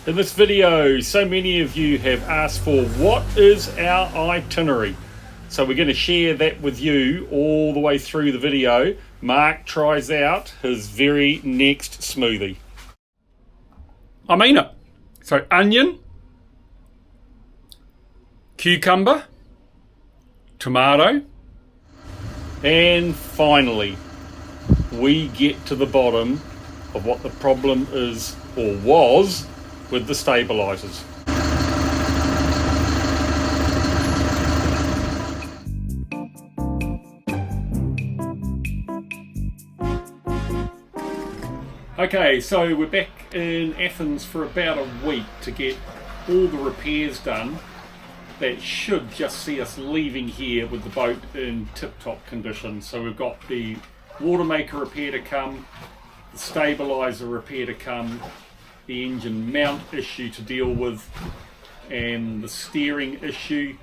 In this video, so many of you have asked for what is our itinerary. So we're going to share that with you all the way through the video. Mark tries out his very next smoothie. I mean it. So onion, cucumber, tomato, and finally we get to the bottom of what the problem is or was with the stabilisers. Okay, so we're back in Athens for about a week to get all the repairs done. That should just see us leaving here with the boat in tip-top condition. So we've got the water maker repair to come, the stabiliser repair to come, the engine mount issue to deal with, and the steering issue.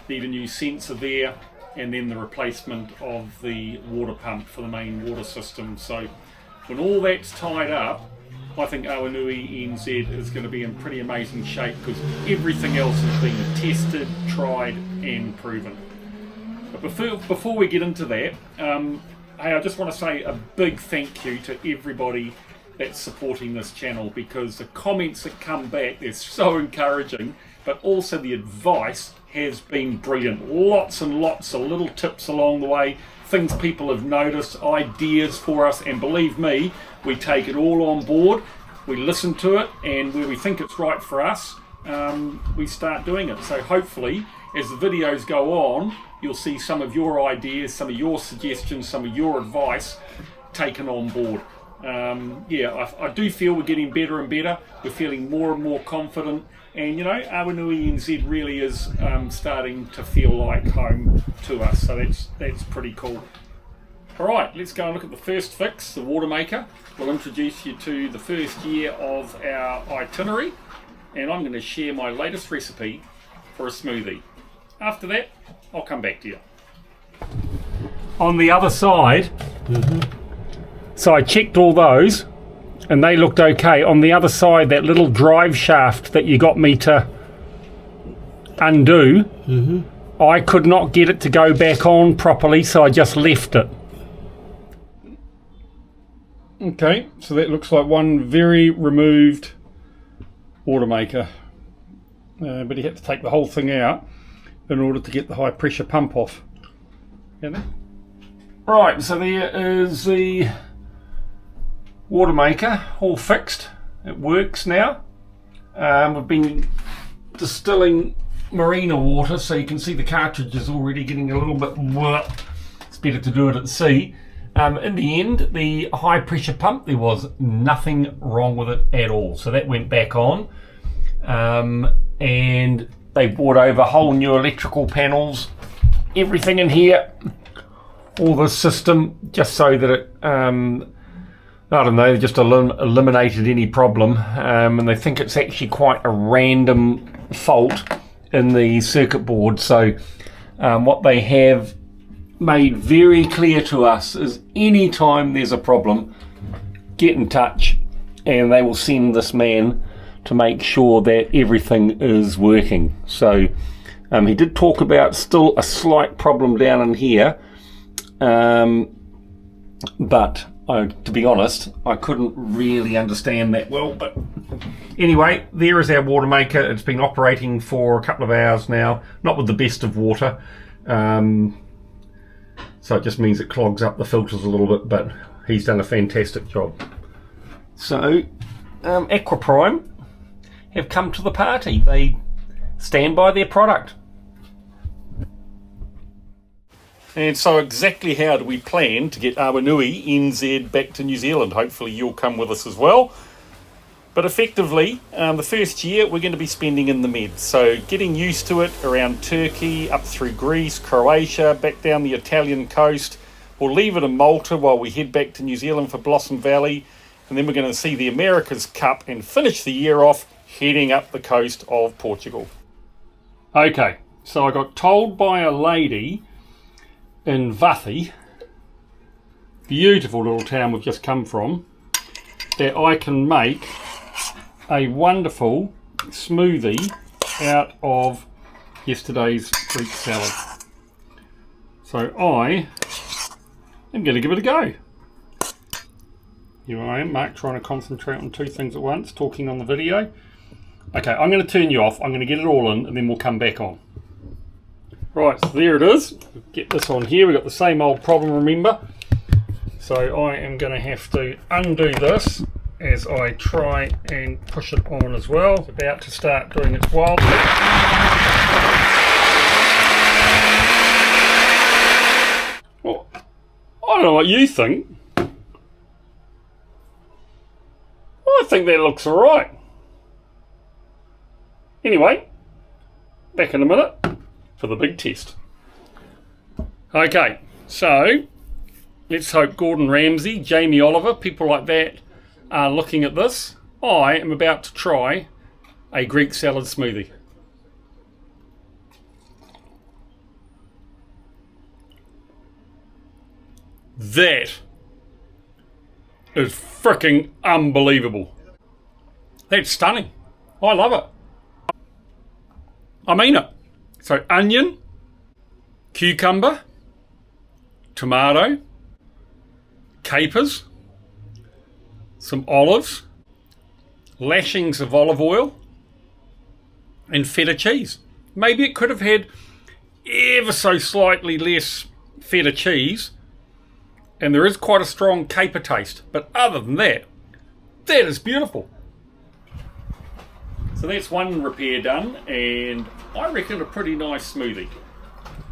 Need a new sensor there, and then the replacement of the water pump for the main water system. So when all that's tied up, I think Awanui NZ is going to be in pretty amazing shape because everything else has been tested, tried and proven. But before we get into that, hey, I just want to say a big thank you to everybody that's supporting this channel, because the comments that come back, they're so encouraging, but also the advice has been brilliant. Lots and lots of little tips along the way, things people have noticed, ideas for us, and believe me, we take it all on board, we listen to it, and where we think it's right for us, we start doing it. So hopefully, as the videos go on, you'll see some of your ideas, some of your suggestions, some of your advice taken on board. I do feel we're getting better and better. We're feeling more and more confident, and you know, Awanui NZ really is starting to feel like home to us. So that's pretty cool. All right, let's go and look at the first fix, the water maker. We'll introduce you to the first year of our itinerary, and I'm going to share my latest recipe for a smoothie. After that, I'll come back to you. On the other side, so I checked all those and they looked okay. On the other side, that little drive shaft that you got me to undo, I could not get it to go back on properly, so I just left it. Okay, so that looks like one very removed water maker, but you had to take the whole thing out in order to get the high pressure pump off. Right, so there is the water maker all fixed. It works now. We've been distilling Marina water, so you can see the cartridge is already getting a little bit wet. It's better to do it at sea. In the end, the high pressure pump, there was nothing wrong with it at all, so that went back on, and they brought over whole new electrical panels, everything in here, all the system, just so that it I don't know, just eliminated any problem, and they think it's actually quite a random fault in the circuit board. So what they have made very clear to us is any time there's a problem, get in touch and they will send this man to make sure that everything is working. So he did talk about still a slight problem down in here, but to be honest, I couldn't really understand that well. But anyway, there is our water maker. It's been operating for a couple of hours now, not with the best of water, so it just means it clogs up the filters a little bit, but he's done a fantastic job. So Aquaprime have come to the party. They stand by their product. And so exactly how do we plan to get Awanui NZ back to New Zealand? Hopefully you'll come with us as well. But effectively, the first year we're going to be spending in the Med. So getting used to it around Turkey, up through Greece, Croatia, back down the Italian coast. We'll leave it in Malta while we head back to New Zealand for Blossom Valley. And then we're going to see the America's Cup and finish the year off heading up the coast of Portugal. Okay, so I got told by a lady in Vathi, beautiful little town we've just come from, that I can make a wonderful smoothie out of yesterday's Greek salad. So I am going to give it a go. Here I am, Mark, trying to concentrate on two things at once, talking on the video. Okay, I'm going to turn you off. I'm going to get it all in and then we'll come back on. Right, so there it is. Get this on here. We've got the same old problem, remember? So I am going to have to undo this as I try and push it on as well. It's about to start doing its wild. Well, I don't know what you think. I think that looks alright. Anyway, back in a minute for the big test. Okay, so let's hope Gordon Ramsay, Jamie Oliver, people like that are looking at this. I am about to try a Greek salad smoothie. That is freaking unbelievable. That's stunning. I love it. I mean it. So onion, cucumber, tomato, capers, some olives, lashings of olive oil, and feta cheese. Maybe it could have had ever so slightly less feta cheese, and there is quite a strong caper taste, but other than that, that is beautiful. So that's one repair done, and I reckon a pretty nice smoothie.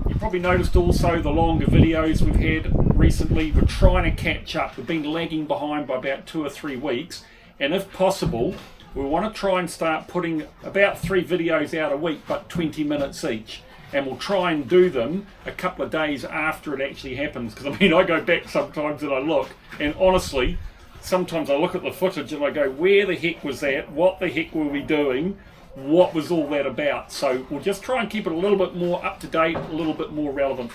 You probably noticed also the longer videos we've had recently. We're trying to catch up. We've been lagging behind by about 2 or 3 weeks, and if possible, we want to try and start putting about 3 videos out a week, but 20 minutes each. And we'll try and do them a couple of days after it actually happens. Because I mean, I go back sometimes and I look, and honestly, sometimes I look at the footage and I go, where the heck was that? What the heck were we doing? What was all that about? So we'll just try and keep it a little bit more up to date, a little bit more relevant.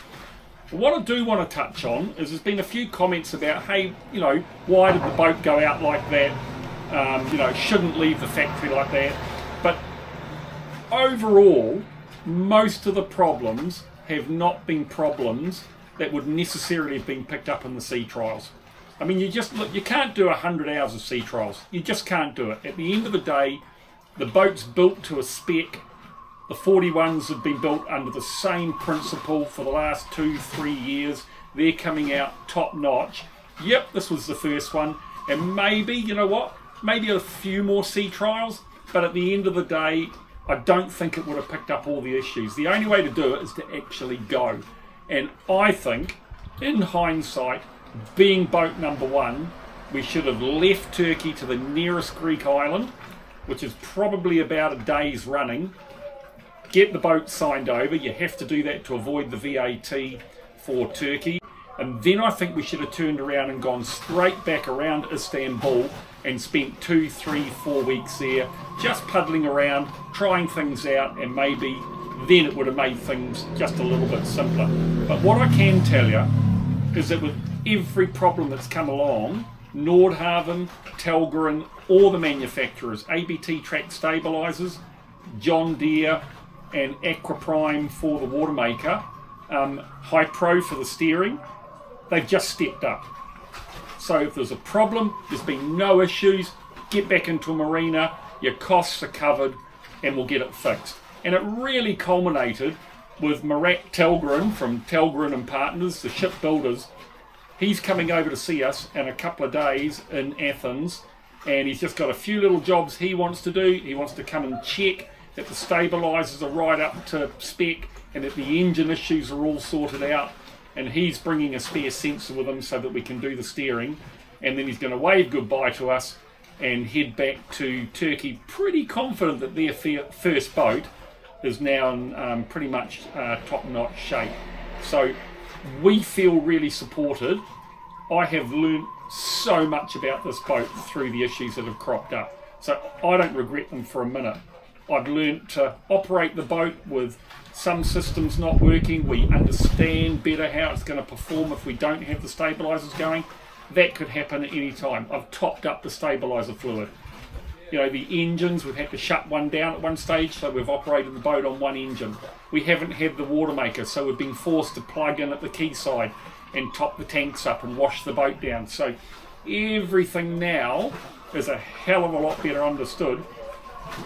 But what I do want to touch on is there's been a few comments about, hey, you know, why did the boat go out like that? You know, it shouldn't leave the factory like that. But overall, most of the problems have not been problems that would necessarily have been picked up in the sea trials. I mean, you can't do 100 hours of sea trials. You just can't do it. At the end of the day, the boat's built to a spec. The 41s have been built under the same principle for the last 2-3 years. They're coming out top notch. Yep, this was the first one. And maybe, you know what? Maybe a few more sea trials. But at the end of the day, I don't think it would have picked up all the issues. The only way to do it is to actually go. And I think, in hindsight, being boat number 1, we should have left Turkey to the nearest Greek island, which is probably about a day's running. Get the boat signed over. You have to do that to avoid the VAT for Turkey. And then I think we should have turned around and gone straight back around Istanbul and spent 2, 3, 4 weeks there, just puddling around, trying things out, and maybe then it would have made things just a little bit simpler. But what I can tell you is that with every problem that's come along, Nordhavn, Telgren, all the manufacturers, ABT track stabilisers, John Deere, and Aquaprime for the water maker, High Pro for the steering, they've just stepped up. So if there's a problem, there's been no issues, get back into a Marina, your costs are covered, and we'll get it fixed. And it really culminated with Marat Telgren from Telgren and Partners, the shipbuilders. He's coming over to see us in a couple of days in Athens, and he's just got a few little jobs he wants to do. He wants to come and check that the stabilisers are right up to spec and that the engine issues are all sorted out. And he's bringing a spare sensor with him so that we can do the steering. And then he's going to wave goodbye to us and head back to Turkey, pretty confident that their first boat is now in pretty much top-notch shape. So we feel really supported. I have learnt so much about this boat through the issues that have cropped up. So I don't regret them for a minute. I've learnt to operate the boat with some systems not working. We understand better how it's going to perform if we don't have the stabilisers going. That could happen at any time. I've topped up the stabiliser fluid. You know, the engines, we've had to shut one down at one stage, so we've operated the boat on one engine. We haven't had the water maker, so we've been forced to plug in at the quayside and top the tanks up and wash the boat down. So everything now is a hell of a lot better understood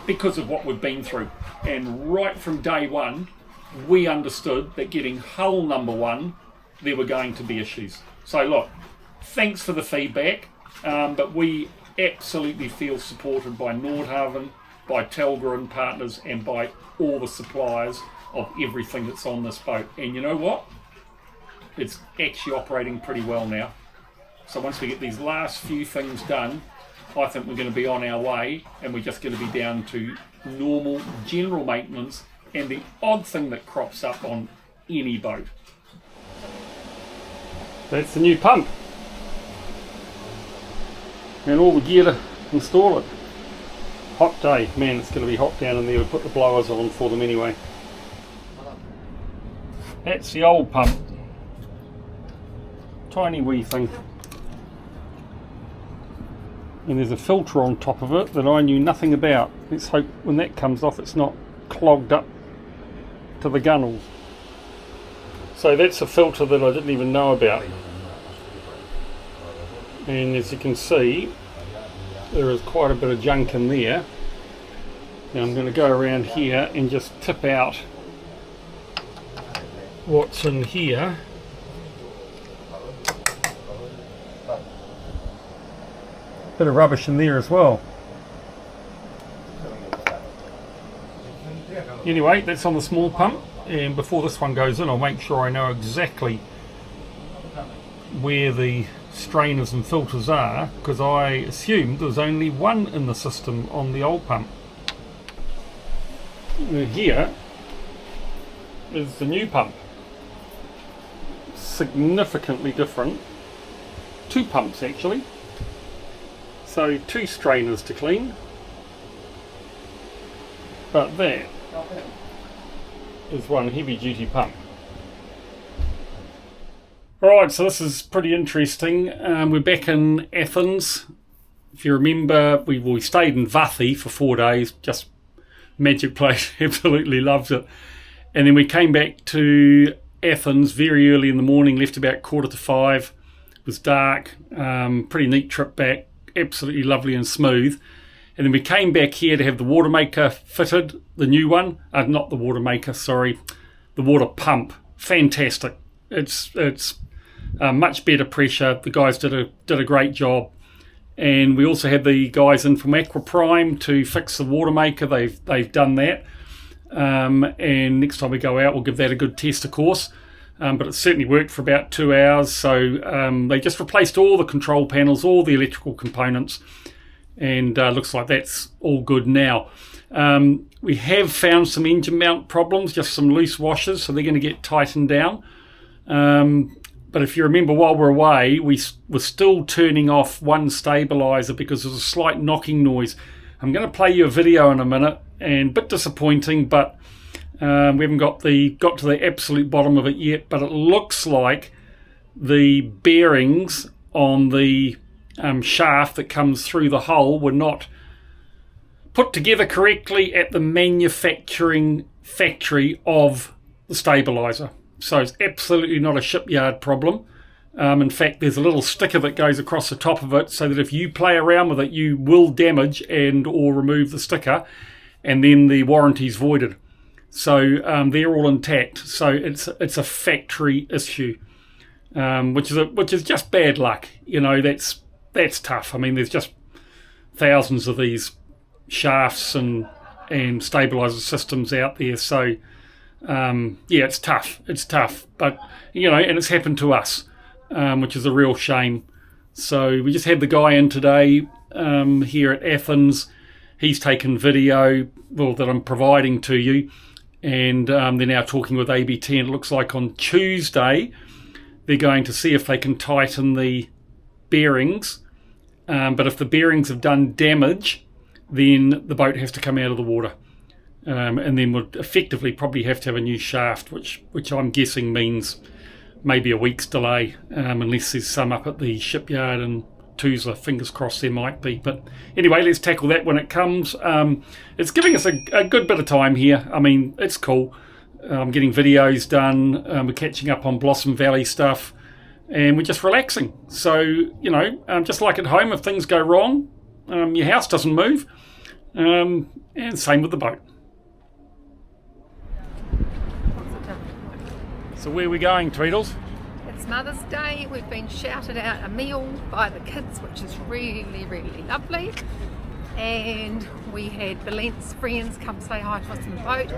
because of what we've been through. And right from day one, we understood that getting hull number one, there were going to be issues. So look, thanks for the feedback, but we absolutely feel supported by Nordhavn, by Telga and partners, and by all the suppliers of everything that's on this boat. And you know what? It's actually operating pretty well now. So once we get these last few things done, I think we're going to be on our way, and we're just going to be down to normal general maintenance and the odd thing that crops up on any boat. That's the new pump. And all the gear to install it. Hot day, man, it's going to be hot down in there. We'll put the blowers on for them anyway. That's the old pump. Tiny wee thing. And there's a filter on top of it that I knew nothing about. Let's hope when that comes off it's not clogged up to the gunnels. So that's a filter that I didn't even know about. And as you can see, there is quite a bit of junk in there. Now I'm going to go around here and just tip out what's in here. Bit of rubbish in there as well. Anyway, that's on the small pump, and before this one goes in I'll make sure I know exactly where the strainers and filters are, because I assumed there was only one in the system on the old pump. And here is the new pump. Significantly different. Two pumps actually. So two strainers to clean. But that is one heavy duty pump. Alright, so this is pretty interesting. We're back in Athens. If you remember, we stayed in Vathi for 4 days, just magic place, absolutely loved it. And then we came back to Athens very early in the morning, left about 4:45. It was dark, pretty neat trip back, absolutely lovely and smooth. And then we came back here to have the water maker fitted, the new one. Not the water maker, sorry, the water pump. Fantastic. It's much better pressure. The guys did a great job. And we also had the guys in from Aquaprime to fix the water maker. They've done that. And next time we go out, we'll give that a good test, of course. But it certainly worked for about 2 hours. So they just replaced all the control panels, all the electrical components, and looks like that's all good now. We have found some engine mount problems, just some loose washers, so they're going to get tightened down. But if you remember, while we're away, we were still turning off one stabiliser because there was a slight knocking noise. I'm going to play you a video in a minute, and a bit disappointing, but we haven't got to the absolute bottom of it yet. But it looks like the bearings on the shaft that comes through the hull were not put together correctly at the manufacturing factory of the stabiliser. So it's absolutely not a shipyard problem. In fact, there's a little sticker that goes across the top of it so that if you play around with it, you will damage and or remove the sticker, and then the warranty's voided. So they're all intact. So it's a factory issue, which is just bad luck. You know, that's tough. I mean, there's just thousands of these shafts and stabiliser systems out there. So it's tough. It's tough, but you know, and it's happened to us, which is a real shame. So we just had the guy in today here at Athens. He's taken video, that I'm providing to you, and they're now talking with ABT. And it looks like on Tuesday they're going to see if they can tighten the bearings. But if the bearings have done damage, then the boat has to come out of the water. And then would effectively probably have to have a new shaft, which I'm guessing means maybe a week's delay, unless there's some up at the shipyard in Tuzla, fingers crossed there might be. But anyway, let's tackle that when it comes. It's giving us a good bit of time here. I mean, it's cool. I'm getting videos done. We're catching up on Blossom Valley stuff. And we're just relaxing. So, you know, just like at home, if things go wrong, your house doesn't move. And same with the boat. So where are we going, Tweedles? It's Mother's Day. We've been shouted out a meal by the kids, which is really, really lovely. And we had Belen friends come say hi to us on the boat.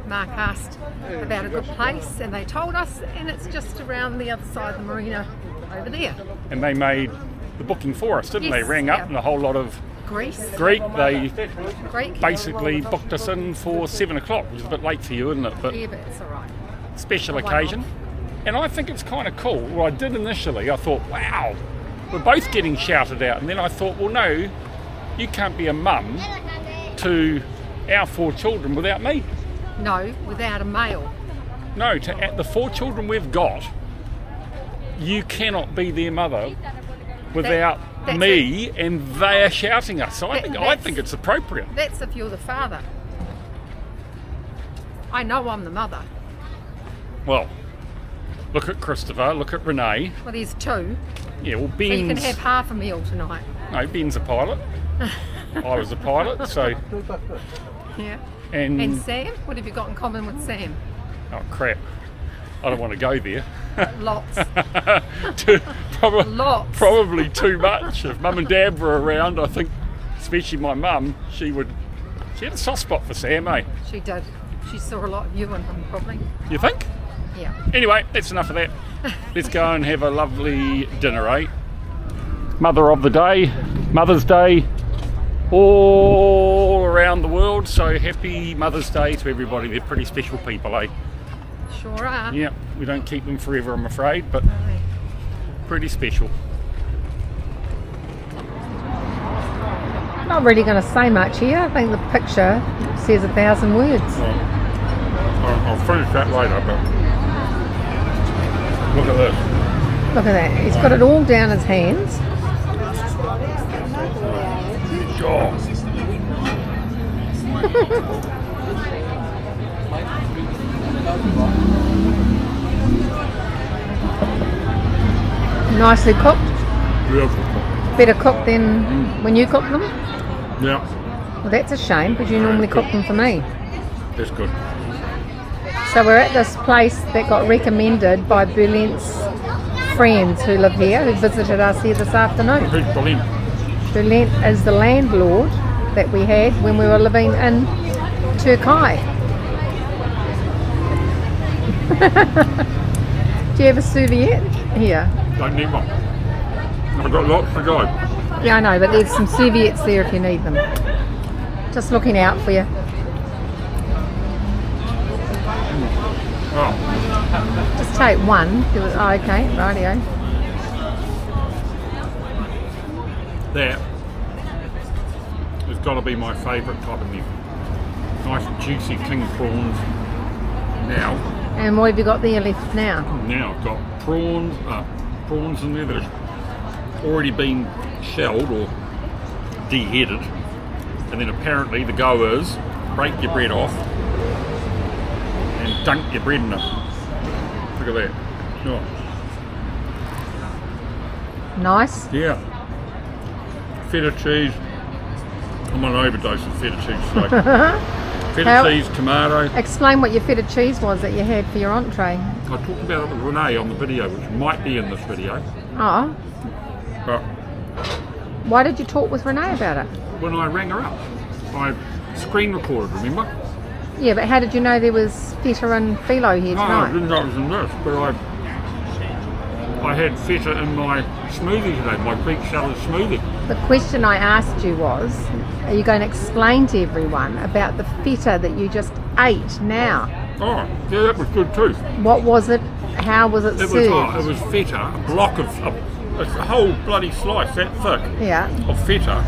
Mark asked about a good place and they told us, and it's just around the other side of the marina over there. And they made the booking for us, didn't they? Rang up and a whole lot of Greek. They basically booked us in for 7 o'clock, which is a bit late for you, isn't it? But yeah, but it's all right. Special occasion. And I think it's kind of cool. Well, I did initially. I thought, wow, we're both getting shouted out. And then I thought, well, no, you can't be a mum to our 4 children without me. No, without a male. No, to the 4 children we've got, you cannot be their mother without me, and they are shouting us. So I think it's appropriate. That's if you're the father. I know I'm the mother. Well, look at Christopher, look at Renee. Well, there's 2. Yeah, well, Ben's... So you can have half a meal tonight. No, Ben's a pilot. I was a pilot, so... Yeah. And Sam? What have you got in common with Sam? Oh, crap. I don't want to go there. Lots. Lots. Probably too much. If Mum and Dad were around, I think, especially my mum, she had a soft spot for Sam, eh? She did. She saw a lot of you in him, probably. You think? Yeah. Anyway, that's enough of that. Let's go and have a lovely dinner, eh? Mother of the Day, Mother's Day, all around the world. So happy Mother's Day to everybody. They're pretty special people, eh? Sure are. Yeah, we don't keep them forever, I'm afraid, but pretty special. Not really going to say much here. I think the picture says 1,000 words. Well, I'll finish that later, but look at this. Look at that. He's got it all down his hands. Oh. Nicely cooked. Beautiful. Better cooked than when you cook them? Yeah. Well, that's a shame because you normally cook them for me. That's good. So we're at this place that got recommended by Berlent's friends who live here, who visited us here this afternoon. Who's Berlent? Berlent is the landlord that we had when we were living in Turkey. Do you have a serviette here? Don't need one. I've got lots to go. Yeah, I know, but there's some serviettes there if you need them. Just looking out for you. Oh. Just take one. Oh, okay, rightio. That has got to be my favourite type of meal. Nice juicy king prawns. Now. And what have you got there left now? Now I've got prawns in there that have already been shelled or deheaded, and then apparently the go is break your bread off and dunk your bread in it. Look at that. Oh. Nice. Yeah. Feta cheese. I'm on an overdose of feta cheese today. Feta cheese, tomato. Explain what your feta cheese was that you had for your entree. I talked about it with Renee on the video, which might be in this video. Oh. But why did you talk with Renee about it? when I rang her up, I screen recorded, remember? Yeah, but how did you know there was feta and phyllo here tonight? No, I didn't know it was in this, but I had feta in my smoothie today, my Greek salad smoothie. The question I asked you was, are you going to explain to everyone about the feta that you just ate now? Oh, yeah, that was good too. What was it? How was it served? It was feta, a block of, a whole bloody slice that thick of feta,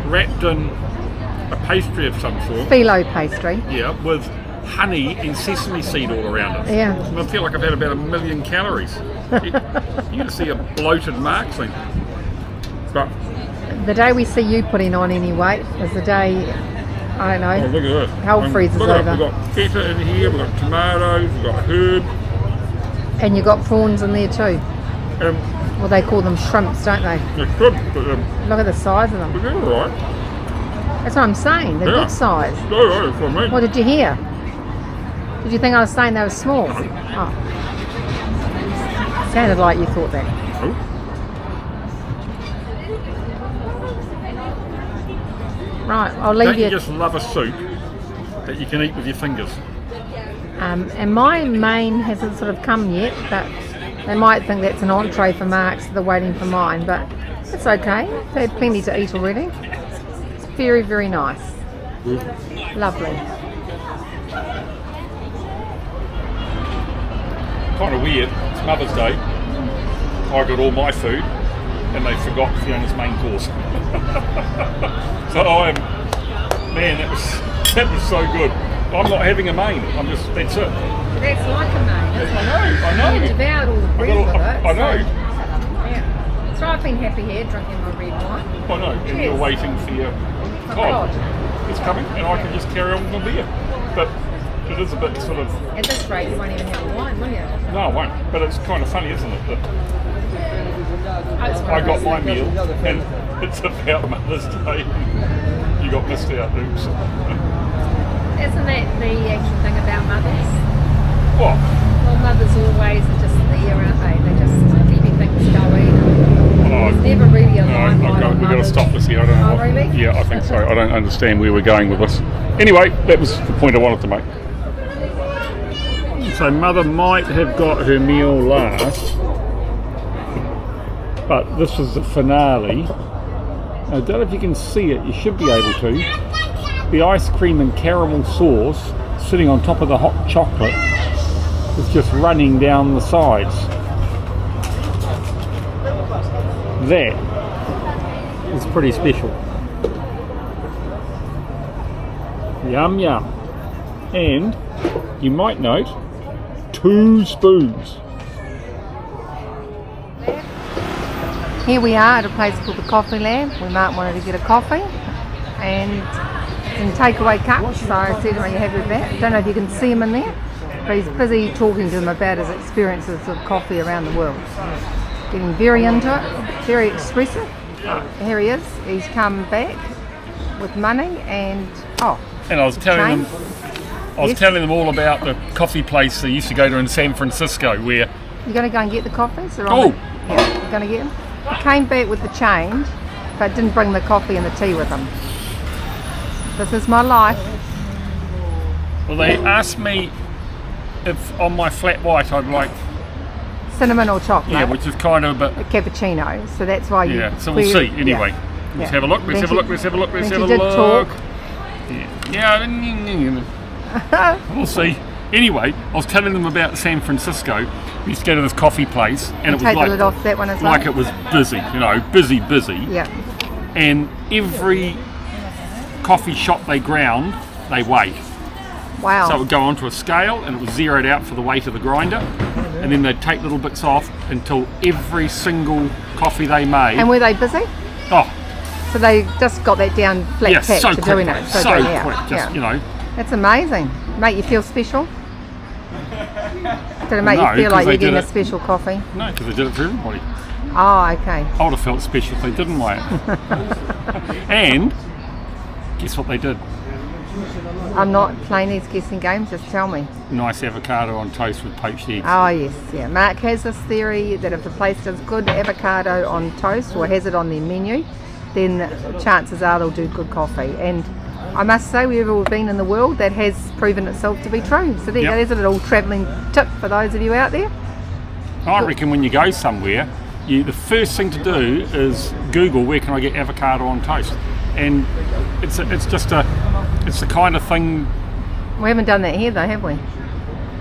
wrapped in a pastry of some sort. Phyllo pastry. Yeah, with honey and sesame seed all around it. Yeah. I feel like I've had about 1 million calories. You're going to see a bloated Mark thing. But The day we see you putting on any weight is the day, I don't know, look at this. hell freezes Look over. We've got feta in here, we've got tomatoes, we've got herb. And you got prawns in there too. Well, they call them shrimps, don't they? They're good, but Look at the size of them. they're alright. That's what I'm saying. They're Yeah. good size. Alright, that's what I mean. What did you hear? Did you think I was saying they were small? Oh. Sounded like you thought that. Oh. Right, I'll leave Don't you you. just love a soup that you can eat with your fingers? And my main hasn't sort of come yet, but they might think that's an entree for Mark, so they're waiting for mine, but it's okay. They've had plenty to eat already. It's very, very nice. Lovely. Kind of weird. It's Mother's Day. I got all my food, and they forgot Fiona's main course. So man, that was so good. I'm not having a main. That's it. That's like a main, isn't it? I know. You devoured all the bread with it. I know. Yeah. So I've been happy here drinking my red wine. I know. And you're waiting for your God. It's coming, and I can just carry on with my beer. But it is a bit sort of. At this rate, you won't even have a wine, will you? No, I won't. But it's kind of funny, isn't it? That I got my meal, and it's about Mother's Day. You got missed out. Oops. Isn't that the actual thing about mothers? What? Well, mothers always are just there, aren't they? They're just keeping things going. There's never really a limelight on we've got to mothers. stop this here. I don't know. Oh, really? Yeah, I think so. I don't understand where we're going with this. Anyway, that was the point I wanted to make. So Mother might have got her meal last, but this was the finale. I don't know if you can see it. You should be able to. The ice cream and caramel sauce sitting on top of the hot chocolate is just running down the sides. That is pretty special. Yum yum. And you might note 2 spoons. Here we are at a place called the Coffee Lab. We might wanted to get a coffee and in takeaway cups, so I said, are you happy with that? Don't know if you can see him in there, but he's busy talking to them about his experiences of coffee around the world. Getting very into it, very expressive. Here he is, he's come back with money and And I was telling them all about the coffee place they used to go to in San Francisco where... You're going to go and get the coffees? Oh! Yeah, you're going to get them? He came back with the change, but didn't bring the coffee and the tea with him. This is my life. Well, they asked me if on my flat white I'd like... Cinnamon or chocolate. Yeah, which is kind of a bit... A cappuccino, so that's why you... Yeah, so we'll see, anyway. Yeah. Let's have a look, let's have a look. Talk. Yeah, we'll see. Anyway, I was telling them about San Francisco. We used to go to this coffee place, and it was take like, the lid off that one as well. Like it was busy, busy. Yeah. And every coffee shop they ground, they weigh. Wow. So it would go onto a scale, and it was zeroed out for the weight of the grinder, and then they'd take little bits off until every single coffee they made. And were they busy? Oh. So they just got that down flat pack so to quick, doing it. so quick, just, That's amazing. Make you feel special? Did it make you feel like you're getting a special coffee? No, because they did it for everybody. Oh, okay. I would have felt special if they didn't weigh it. And guess what they did? I'm not playing these guessing games, just tell me. Nice avocado on toast with poached eggs. Oh yes, yeah. Mark has this theory that if the place does good avocado on toast or has it on their menu, then chances are they'll do good coffee. And I must say, wherever we've been in the world, that has proven itself to be true. So there you go, there's a little travelling tip for those of you out there. I reckon when you go somewhere, the first thing to do is Google where can I get avocado on toast, and it's the kind of thing. We haven't done that here though, have we?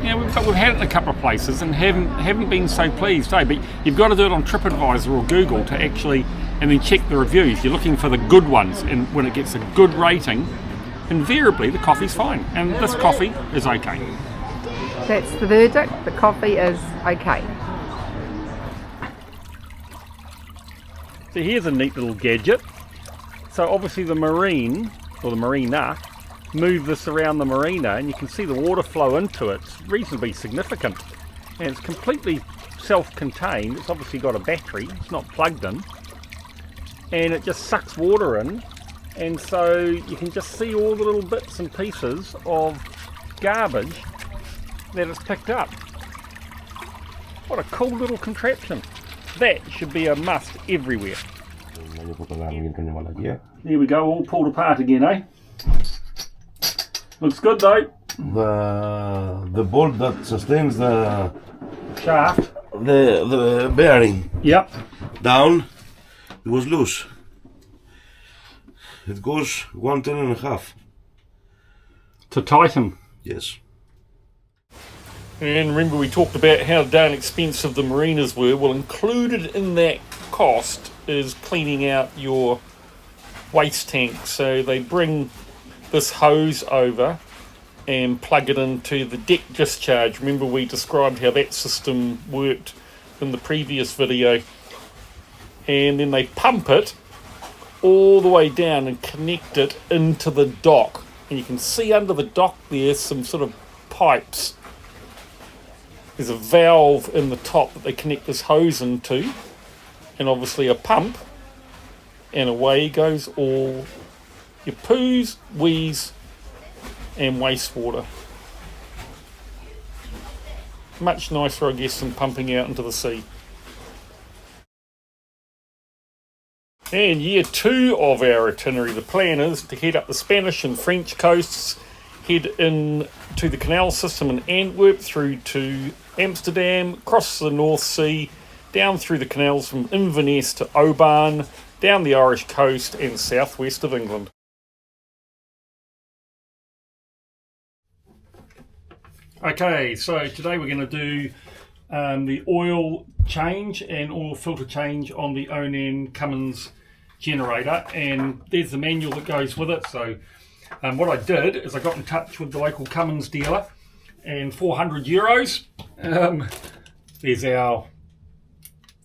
Yeah, we've had it in a couple of places and haven't been so pleased, eh? But you've got to do it on TripAdvisor or Google to actually, and then check the reviews. You're looking for the good ones, and when it gets a good rating, invariably the coffee's fine, and this coffee is okay. That's the verdict. The coffee is okay. So here's a neat little gadget. So obviously the marine, or the marina, move this around the marina and you can see the water flow into it. It's reasonably significant. And it's completely self-contained. It's obviously got a battery, it's not plugged in. And it just sucks water in. And so you can just see all the little bits and pieces of garbage that it's picked up. What a cool little contraption. That should be a must everywhere. There we go, all pulled apart again, eh? Looks good though. The bolt that sustains the shaft, the bearing. Yep. Down, it was loose. It goes 1 ton and a half. To tighten. Yes. And remember we talked about how darn expensive the marinas were. Well, included in that cost is cleaning out your waste tank. So they bring this hose over and plug it into the deck discharge. Remember we described how that system worked in the previous video. And then they pump it all the way down and connect it into the dock. And you can see under the dock there's some sort of pipes. There's a valve in the top that they connect this hose into, and obviously a pump, and away goes all your poos, wees and wastewater. Much nicer, I guess, than pumping out into the sea. And year 2 of our itinerary, the plan is to head up the Spanish and French coasts, head in to the canal system in Antwerp, through to Amsterdam, across the North Sea, down through the canals from Inverness to Oban, down the Irish coast and southwest of England. Okay, so today we're going to do the oil change and oil filter change on the Onan Cummins generator, and there's the manual that goes with it. So what I did is I got in touch with the local Cummins dealer, and €400. There's our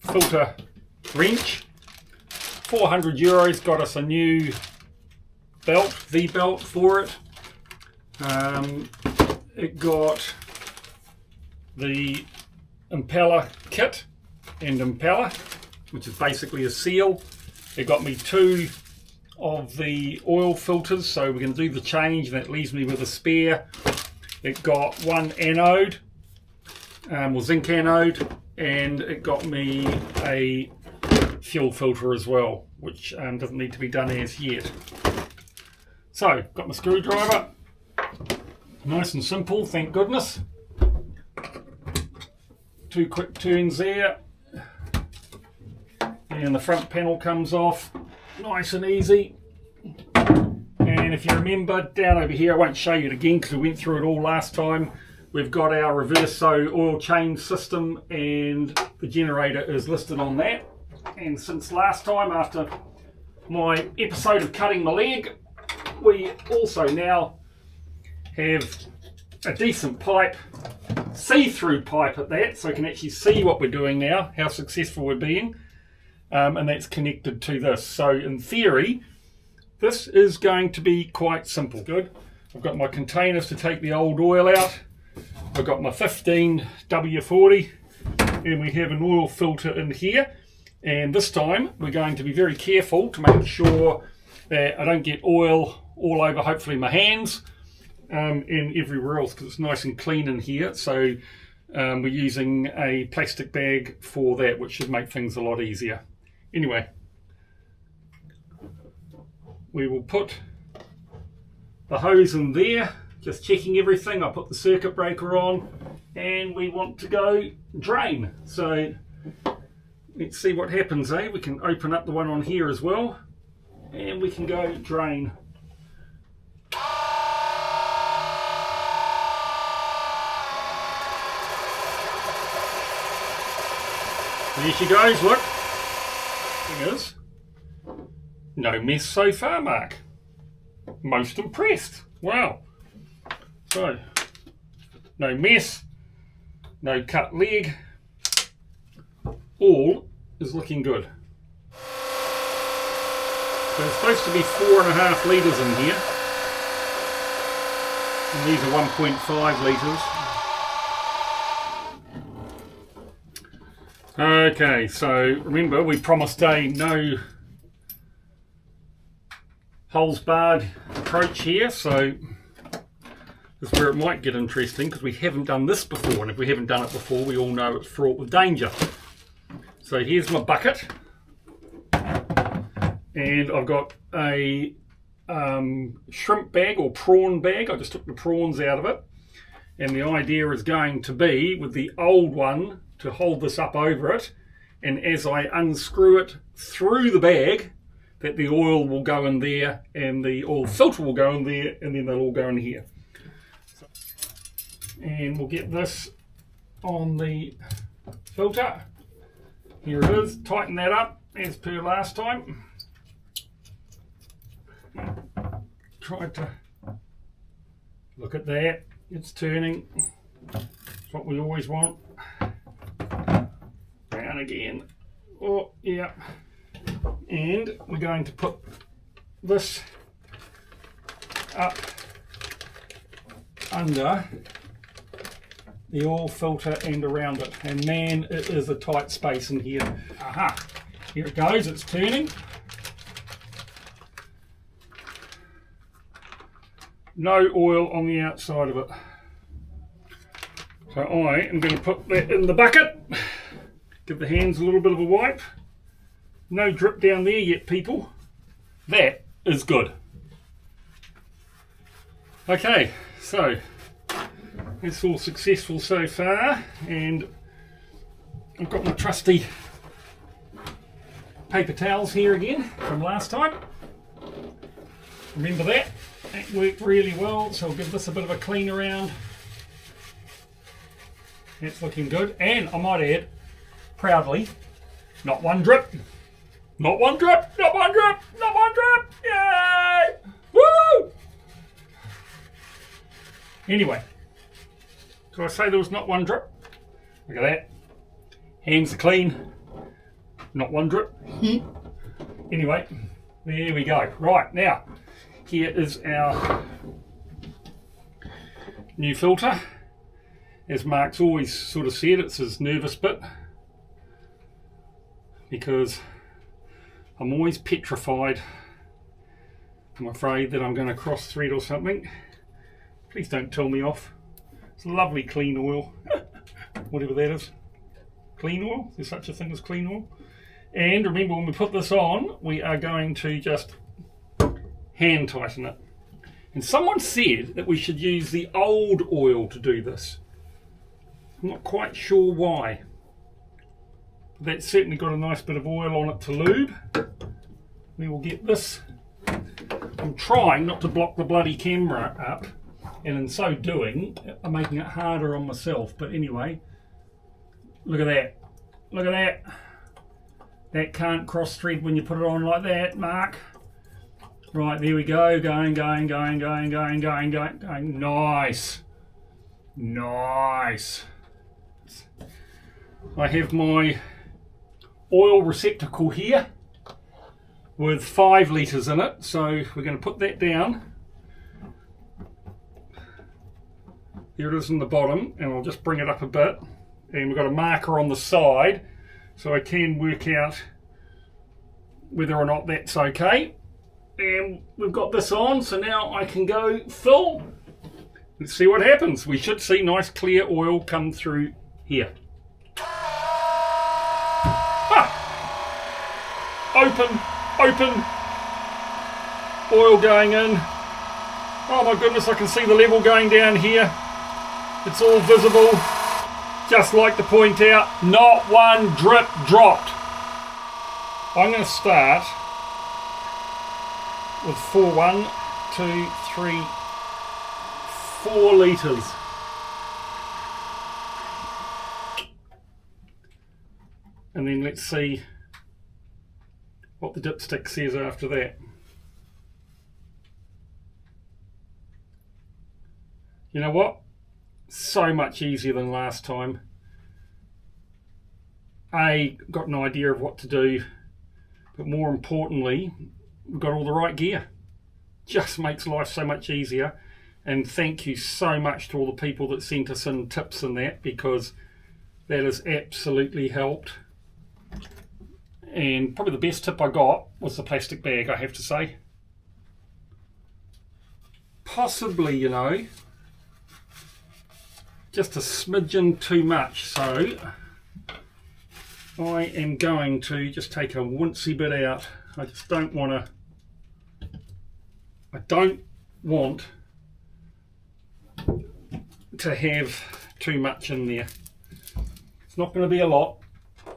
filter wrench. €400 got us a new belt, V-belt for it. It got the impeller kit and impeller, which is basically a seal. It got me 2 of the oil filters, so we're going to do the change, and that leaves me with a spare. It got 1 anode, or zinc anode, and it got me a fuel filter as well, which doesn't need to be done as yet. So, got my screwdriver. Nice and simple, thank goodness. 2 quick turns there. And the front panel comes off. Nice and easy. And if you remember, down over here, I won't show you it again because we went through it all last time. We've got our reverse oil change system, and the generator is listed on that. And since last time, after my episode of cutting my leg, we also now have a decent pipe, see-through pipe at that, so we can actually see what we're doing now, how successful we're being, and that's connected to this. So in theory, this is going to be quite simple. Good. I've got my containers to take the old oil out. I've got my 15 W40, and we have an oil filter in here. And this time we're going to be very careful to make sure that I don't get oil all over, hopefully, my hands and everywhere else, because it's nice and clean in here. So we're using a plastic bag for that, which should make things a lot easier. Anyway, we will put the hose in there, just checking everything. I put the circuit breaker on, and we want to go drain. So let's see what happens, eh? We can open up the one on here as well, and we can go drain. There she goes, look. Thing is, no mess so far, Mark. Most impressed. Wow. So, no mess, no cut leg. All is looking good. So it's supposed to be 4.5 litres in here. And these are 1.5 litres. Okay, so remember we promised a no holes barred approach here, so this is where it might get interesting because we haven't done this before, and if we haven't done it before we all know it's fraught with danger. So here's my bucket, and I've got a shrimp bag or prawn bag. I just took the prawns out of it, and the idea is going to be with the old one to hold this up over it, and as I unscrew it through the bag, that the oil will go in there and the oil filter will go in there, and then they'll all go in here. And we'll get this on the filter. Here it is. Tighten that up as per last time. Tried to look at that. It's turning. It's what we always want. Down again. Oh, yeah. And we're going to put this up under the oil filter and around it. And man, it is a tight space in here. Aha! Here it goes, it's turning. No oil on the outside of it. So I am going to put that in the bucket. Give the hands a little bit of a wipe. No drip down there yet, people. That is good. Okay, so it's all successful so far, and I've got my trusty paper towels here again from last time. Remember that? That worked really well, so I'll give this a bit of a clean around. It's looking good, and I might add, proudly, not one drip. Not one drip, not one drip, not one drip, yay! Woo! Anyway, so I say there was not one drip. Look at that. Hands are clean. Not one drip. Anyway, there we go. Right, now, here is our new filter. As Mark's always sort of said, it's his nervous bit, because I'm always petrified. I'm afraid that I'm going to cross thread or something. Please don't tell me off. It's lovely clean oil. Whatever that is. Clean oil? There's such a thing as clean oil. And remember, when we put this on, we are going to just hand tighten it. And someone said that we should use the old oil to do this. I'm not quite sure why. That's certainly got a nice bit of oil on it to lube. We will get this. I'm trying not to block the bloody camera up, and in so doing I'm making it harder on myself. But anyway, look at that. Look at that. That can't cross thread when you put it on like that, Mark. Right, there we go. Going. Nice. Nice. I have my oil receptacle here with 5 litres in it, so we're going to put that down. Here it is in the bottom, and I'll just bring it up a bit, and we've got a marker on the side so I can work out whether or not that's okay. And we've got this on, so now I can go fill. Let's see what happens. We should see nice clear oil come through here. Open, oil going in. Oh my goodness, I can see the level going down here. It's all visible. Just like to point out, not one drip dropped. I'm going to start with 4 litres. And then let's see what the dipstick says after that. You know what? So much easier than last time. Got an idea of what to do, but more importantly, we've got all the right gear. Just makes life so much easier. And thank you so much to all the people that sent us in tips and that, because that has absolutely helped. And probably the best tip I got was the plastic bag, I have to say. Possibly, you know, just a smidgen too much, so I am going to just take a wincy bit out. I just don't want to have too much in there. It's not going to be a lot.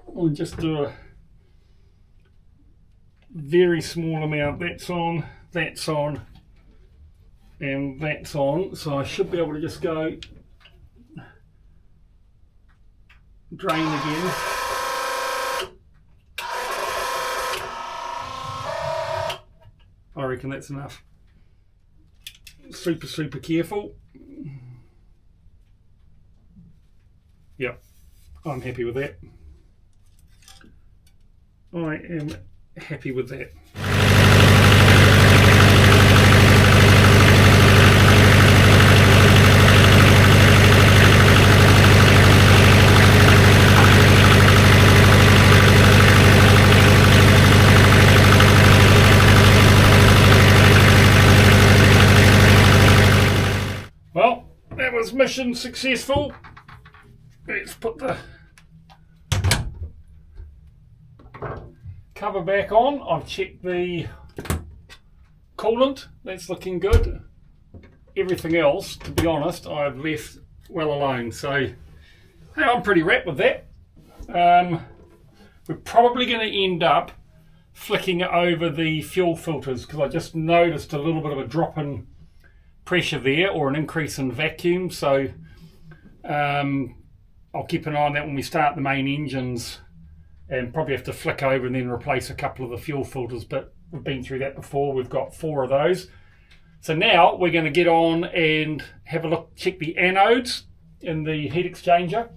We'll just do a very small amount. That's on, and that's on. So I should be able to just go drain again. I reckon that's enough. Super careful. Yep, I'm happy with that. I am happy with that. Well, that was mission successful. Let's put the cover back on. I've checked the coolant, that's looking good. Everything else, to be honest, I've left well alone. So hey, I'm pretty wrapped with that. We're probably going to end up flicking it over the fuel filters, because I just noticed a little bit of a drop in pressure there, or an increase in vacuum. So I'll keep an eye on that when we start the main engines, and probably have to flick over and then replace a couple of the fuel filters, but we've been through that before. We've got 4 of those. So now we're going to get on and have a look, check the anodes in the heat exchanger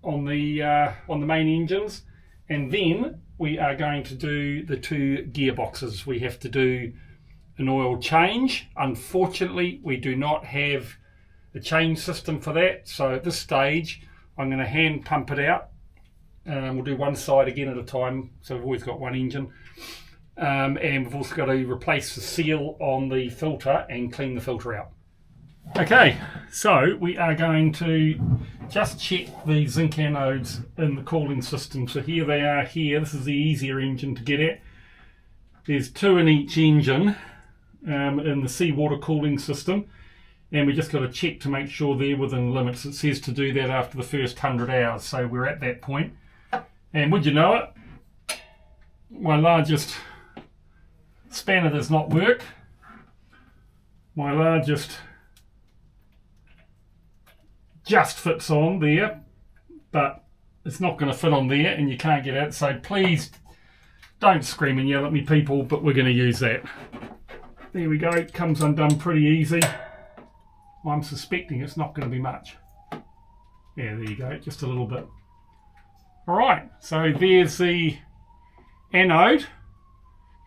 on the main engines, and then we are going to do the 2 gearboxes. We have to do an oil change. Unfortunately, we do not have a change system for that, so at this stage I'm going to hand pump it out. We'll do one side again at a time, so we've always got one engine, and we've also got to replace the seal on the filter and clean the filter out. Okay, so we are going to just check the zinc anodes in the cooling system. So here they are here. This is the easier engine to get at. There's 2 in each engine in the seawater cooling system, and we just got to check to make sure they're within limits. It says to do that after the first 100 hours, so we're at that point. And would you know it, my largest spanner does not work. My largest just fits on there, but it's not going to fit on there, and you can't get out. So please don't scream and yell at me, people, but we're going to use that. There we go, it comes undone pretty easy. I'm suspecting it's not going to be much. Yeah, there you go, just a little bit. Alright, so there's the anode,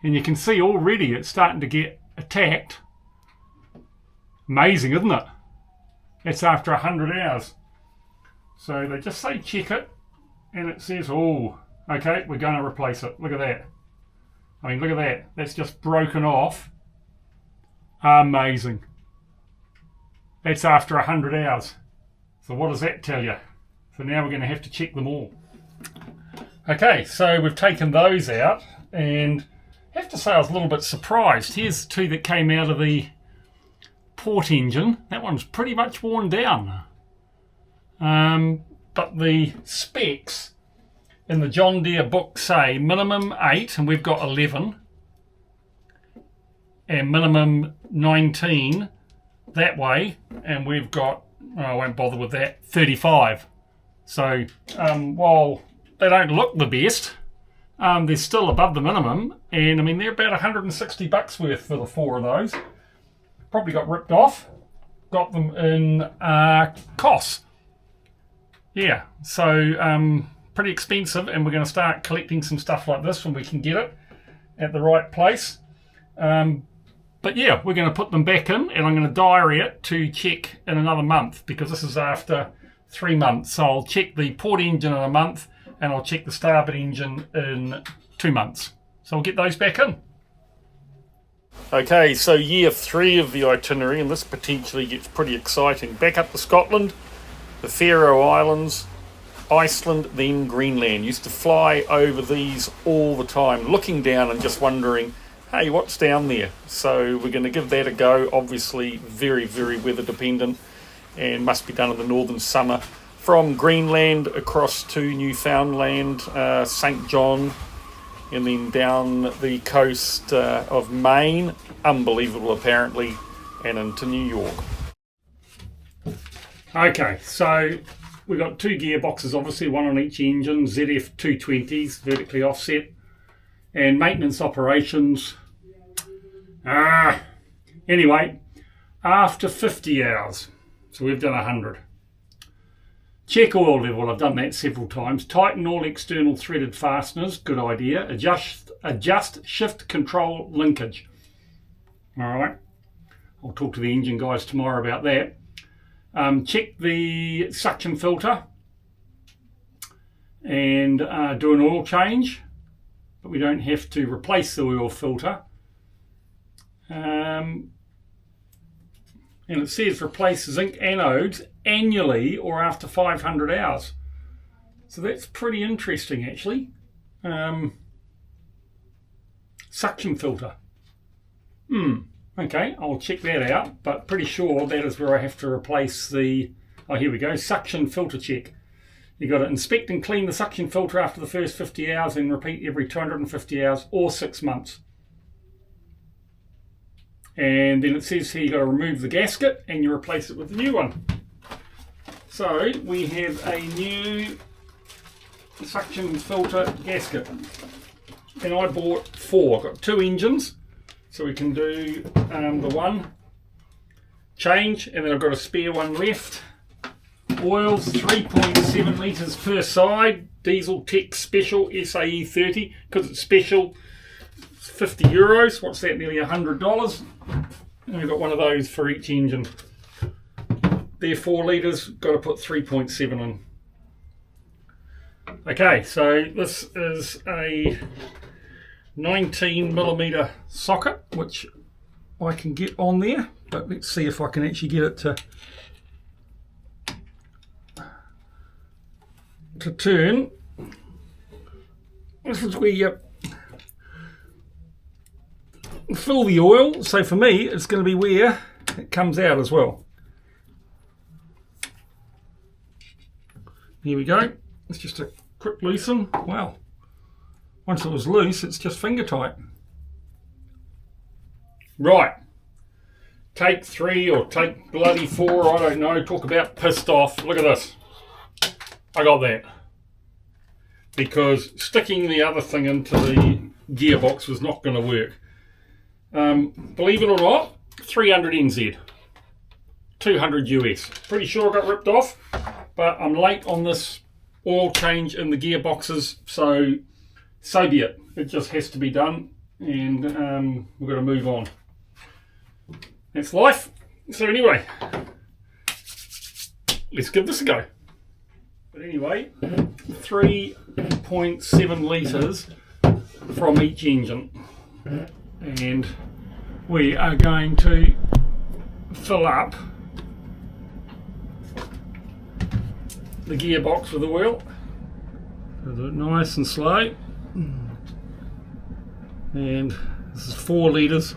and you can see already it's starting to get attacked. Amazing, isn't it? That's after 100 hours. So they just say check it, and it says, oh, okay, we're going to replace it. Look at that. I mean, look at that. That's just broken off. Amazing. That's after 100 hours. So what does that tell you? So now we're going to have to check them all. Okay, so we've taken those out, and I have to say I was a little bit surprised. Here's 2 that came out of the port engine. That one's pretty much worn down. But the specs in the John Deere book say minimum 8, and we've got 11, and minimum 19 that way, and we've got, oh, I won't bother with that, 35. So while they don't look the best, they're still above the minimum, and I mean they're about $160 worth for the 4 of those. Probably got ripped off. Got them in COS. Yeah, so pretty expensive, and we're going to start collecting some stuff like this when we can get it at the right place. But yeah, we're going to put them back in, and I'm going to diary it to check in another month, because this is after 3 months. So I'll check the port engine in a month, and I'll check the starboard engine in 2 months. So we'll get those back in. Okay, so year 3 of the itinerary, and this potentially gets pretty exciting. Back up to Scotland, the Faroe Islands, Iceland, then Greenland. Used to fly over these all the time, looking down and just wondering, hey, what's down there? So we're going to give that a go. Obviously very, very weather dependent, and must be done in the northern summer. From Greenland across to Newfoundland, St. John, and then down the coast of Maine, unbelievable apparently, and into New York. Okay, so we've got 2 gearboxes, obviously, one on each engine, ZF 220s, vertically offset, and maintenance operations. Anyway, after 50 hours, so we've done 100. Check oil level, I've done that several times. Tighten all external threaded fasteners, good idea. Adjust shift control linkage. Alright, I'll talk to the engine guys tomorrow about that. Check the suction filter and do an oil change, but we don't have to replace the oil filter. And it says replace zinc anodes annually or after 500 hours. So that's pretty interesting, actually. Suction filter. Okay, I'll check that out, but pretty sure that is where I have to replace the... Oh, here we go, suction filter check. You've got to inspect and clean the suction filter after the first 50 hours and repeat every 250 hours or 6 months. And then it says here you've got to remove the gasket and you replace it with a new one. So we have a new suction filter gasket. And I bought 4. I've got 2 engines, so we can do the one change, and then I've got a spare one left. Oils 3.7 litres per side, diesel tech special SAE 30, because it's special. 50 euros, what's that, nearly $100, and we've got one of those for each engine. They're 4 litres, got to put 3.7 in. Okay, so this is a 19mm socket, which I can get on there, but let's see if I can actually get it to turn. This is where you fill the oil, so for me it's going to be where it comes out as well. Here we go. It's just a quick loosen. Wow, once it was loose it's just finger tight. Right, take 3 or take bloody 4, I don't know. Talk about pissed off. Look at this, I got that because sticking the other thing into the gearbox was not going to work. Believe it or not, 300 NZ, 200 US. Pretty sure I got ripped off, but I'm late on this oil change in the gearboxes, so be it. It just has to be done, and we've got to move on. That's life. So anyway, let's give this a go. But anyway, 3.7 litres from each engine. And we are going to fill up the gearbox with the oil. Do it nice and slow. And this is 4 litres.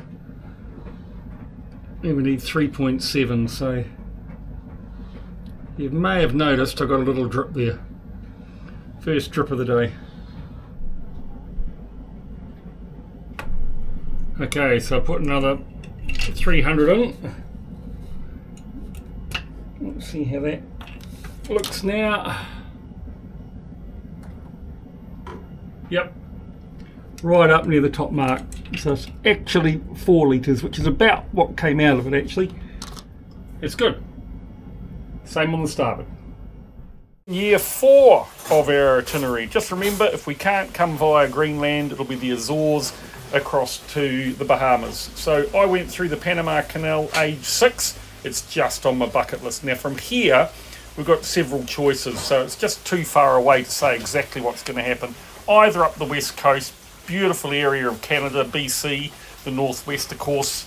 And we need 3.7, so you may have noticed I got a little drip there. First drip of the day. Okay, so I put another 300 in. Let's see how that looks now. Yep, right up near the top mark. So it's actually 4 litres, which is about what came out of it actually. It's good. Same on the starboard. Year 4 of our itinerary. Just remember, if we can't come via Greenland, it'll be the Azores across to the Bahamas. So I went through the Panama Canal age 6. It's just on my bucket list. Now from here, we've got several choices, so it's just too far away to say exactly what's going to happen. Either up the west coast, beautiful area of Canada, BC, the northwest of course,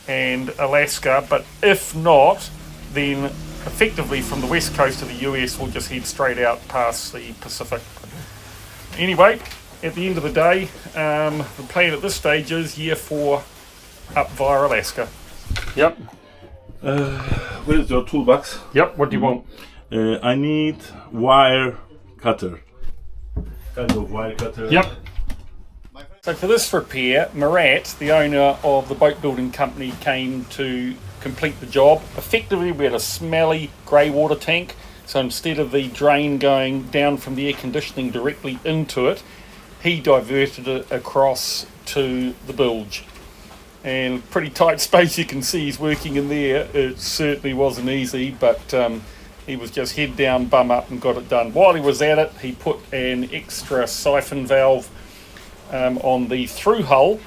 and Alaska, but if not, then effectively from the west coast of the US we'll just head straight out past the Pacific. Anyway, at the end of the day, the plan at this stage is year 4 up via Alaska. Yep. Where is your toolbox? Yep, what do you want? I need wire cutter. Kind of wire cutter. Yep. So for this repair, Marat, the owner of the boat building company, came to complete the job. Effectively, we had a smelly grey water tank, so instead of the drain going down from the air conditioning directly into it, he diverted it across to the bilge. And pretty tight space, you can see he's working in there. It certainly wasn't easy, but he was just head down, bum up, and got it done. While he was at it, he put an extra siphon valve on the through hull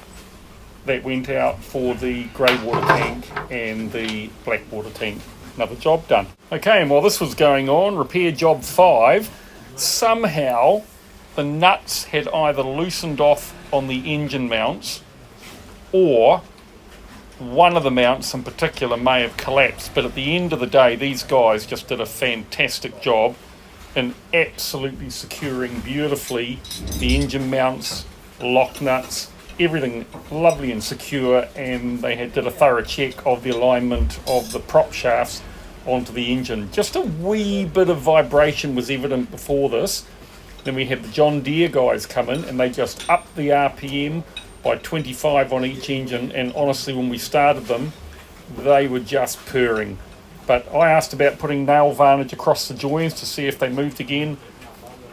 that went out for the grey water tank and the black water tank. Another job done. Okay, and while this was going on, repair job 5, somehow the nuts had either loosened off on the engine mounts, or one of the mounts in particular may have collapsed. But at the end of the day, these guys just did a fantastic job in absolutely securing beautifully the engine mounts, lock nuts, everything lovely and secure, and they did a thorough check of the alignment of the prop shafts onto the engine. Just a wee bit of vibration was evident before this. Then we had the John Deere guys come in and they just upped the RPM by 25 on each engine, and honestly when we started them they were just purring. But I asked about putting nail varnish across the joins to see if they moved again.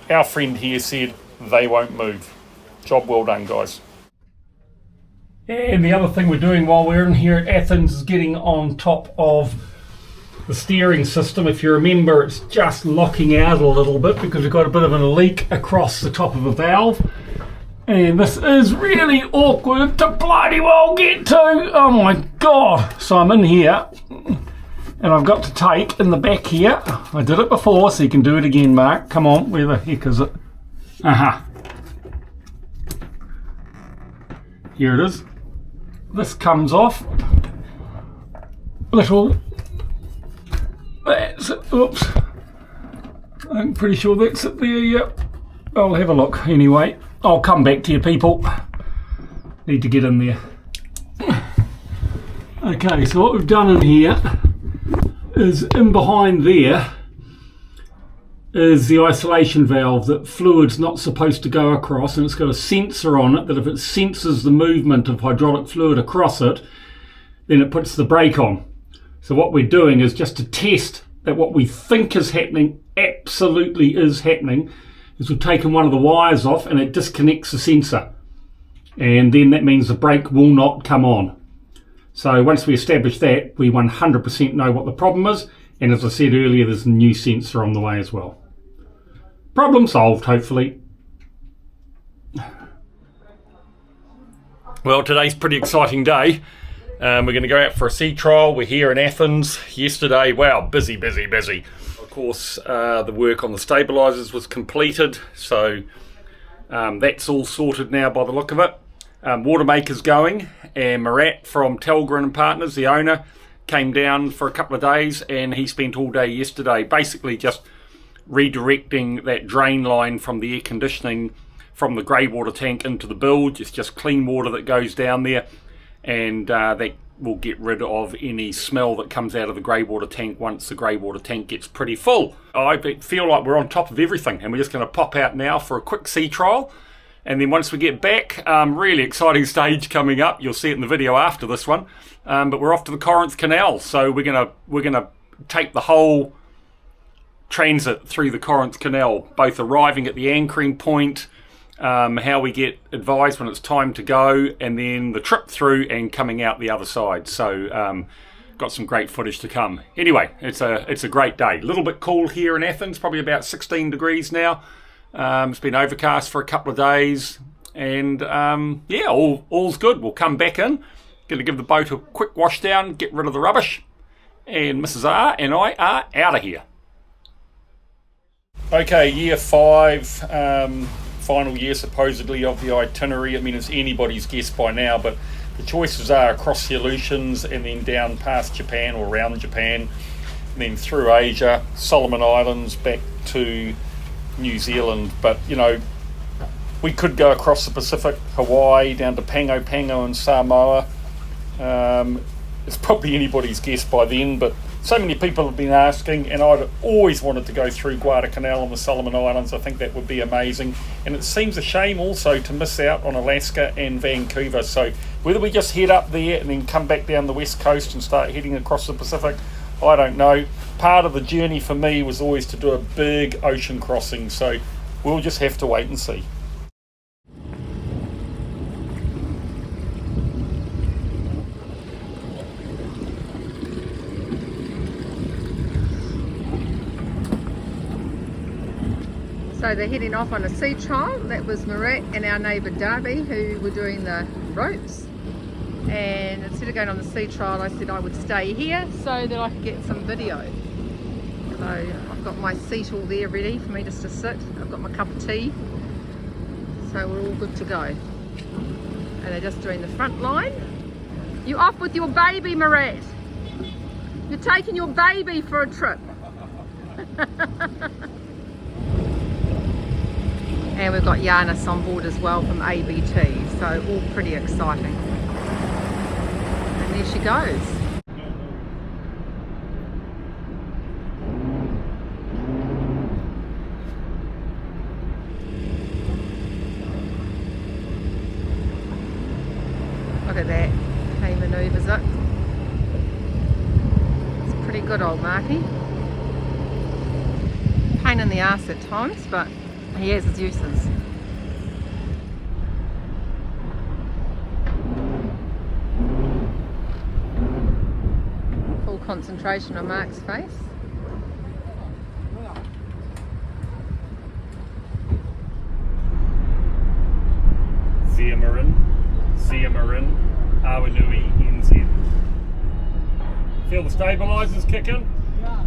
Our friend here said they won't move. Job well done, guys. And the other thing we're doing while we're in here at Athens is getting on top of the steering system. If you remember, it's just locking out a little bit because we've got a bit of a leak across the top of a valve. And this is really awkward to bloody well get to. Oh my god. So I'm in here and I've got to take in the back here. I did it before, so you can do it again, Mark. Come on, where the heck is it? Aha. Here it is. This comes off. Little. That's it. Oops. I'm pretty sure that's it there, yep. I'll have a look anyway. I'll come back to you, people. Need to get in there. Okay, so what we've done in here is in behind there is the isolation valve that fluid's not supposed to go across, and it's got a sensor on it that if it senses the movement of hydraulic fluid across it, then it puts the brake on. So what we're doing is just to test that what we think is happening absolutely is happening, is we've taken one of the wires off and it disconnects the sensor, and then that means the brake will not come on. So once we establish that, we 100% know what the problem is, and as I said earlier, there's a new sensor on the way as well. Problem solved, hopefully. Well, today's a pretty exciting day. We're going to go out for a sea trial. We're here in Athens. Yesterday, wow, busy. Of course, the work on the stabilisers was completed, so that's all sorted now by the look of it. Watermaker's going, and Marat from Telgren and Partners, the owner, came down for a couple of days, and he spent all day yesterday basically just redirecting that drain line from the air conditioning from the grey water tank into the bilge. It's just clean water that goes down there, and that will get rid of any smell that comes out of the grey water tank once the grey water tank gets pretty full. I feel like we're on top of everything, and we're just going to pop out now for a quick sea trial, and then once we get back, really exciting stage coming up. You'll see it in the video after this one, but we're off to the Corinth Canal, so we're gonna take the whole transit through the Corinth Canal, both arriving at the anchoring point, how we get advised when it's time to go, and then the trip through and coming out the other side. So got some great footage to come. Anyway, it's a great day. A little bit cool here in Athens, probably about 16 degrees now. It's been overcast for a couple of days, and yeah, all's good. We'll come back in. Going to give the boat a quick wash down, get rid of the rubbish, and Mrs. R and I are out of here. Okay, year 5, final year supposedly of the itinerary. I mean, it's anybody's guess by now, but the choices are across the Aleutians and then down past Japan or around Japan, and then through Asia, Solomon Islands, back to New Zealand. But, you know, we could go across the Pacific, Hawaii, down to Pango Pango and Samoa. It's probably anybody's guess by then, but so many people have been asking, and I'd always wanted to go through Guadalcanal and the Solomon Islands. I think that would be amazing, and it seems a shame also to miss out on Alaska and Vancouver. So whether we just head up there and then come back down the west coast and start heading across the Pacific, I don't know. Part of the journey for me was always to do a big ocean crossing, so we'll just have to wait and see. So they're heading off on a sea trial. That was Marat and our neighbour Darby who were doing the ropes. And instead of going on the sea trial, I said I would stay here so that I could get some video. So I've got my seat all there ready for me just to sit. I've got my cup of tea. So we're all good to go. And they're just doing the front line. You off with your baby, Marat? You're taking your baby for a trip. And we've got Giannis on board as well from ABT, so all pretty exciting. And there she goes. Look at that, how he manoeuvres it. It's pretty good, old Marky. Pain in the arse at times, but he has his uses. Full concentration on Mark's face. Marin, Awanui NZ. Feel the stabilisers kick in? Yeah.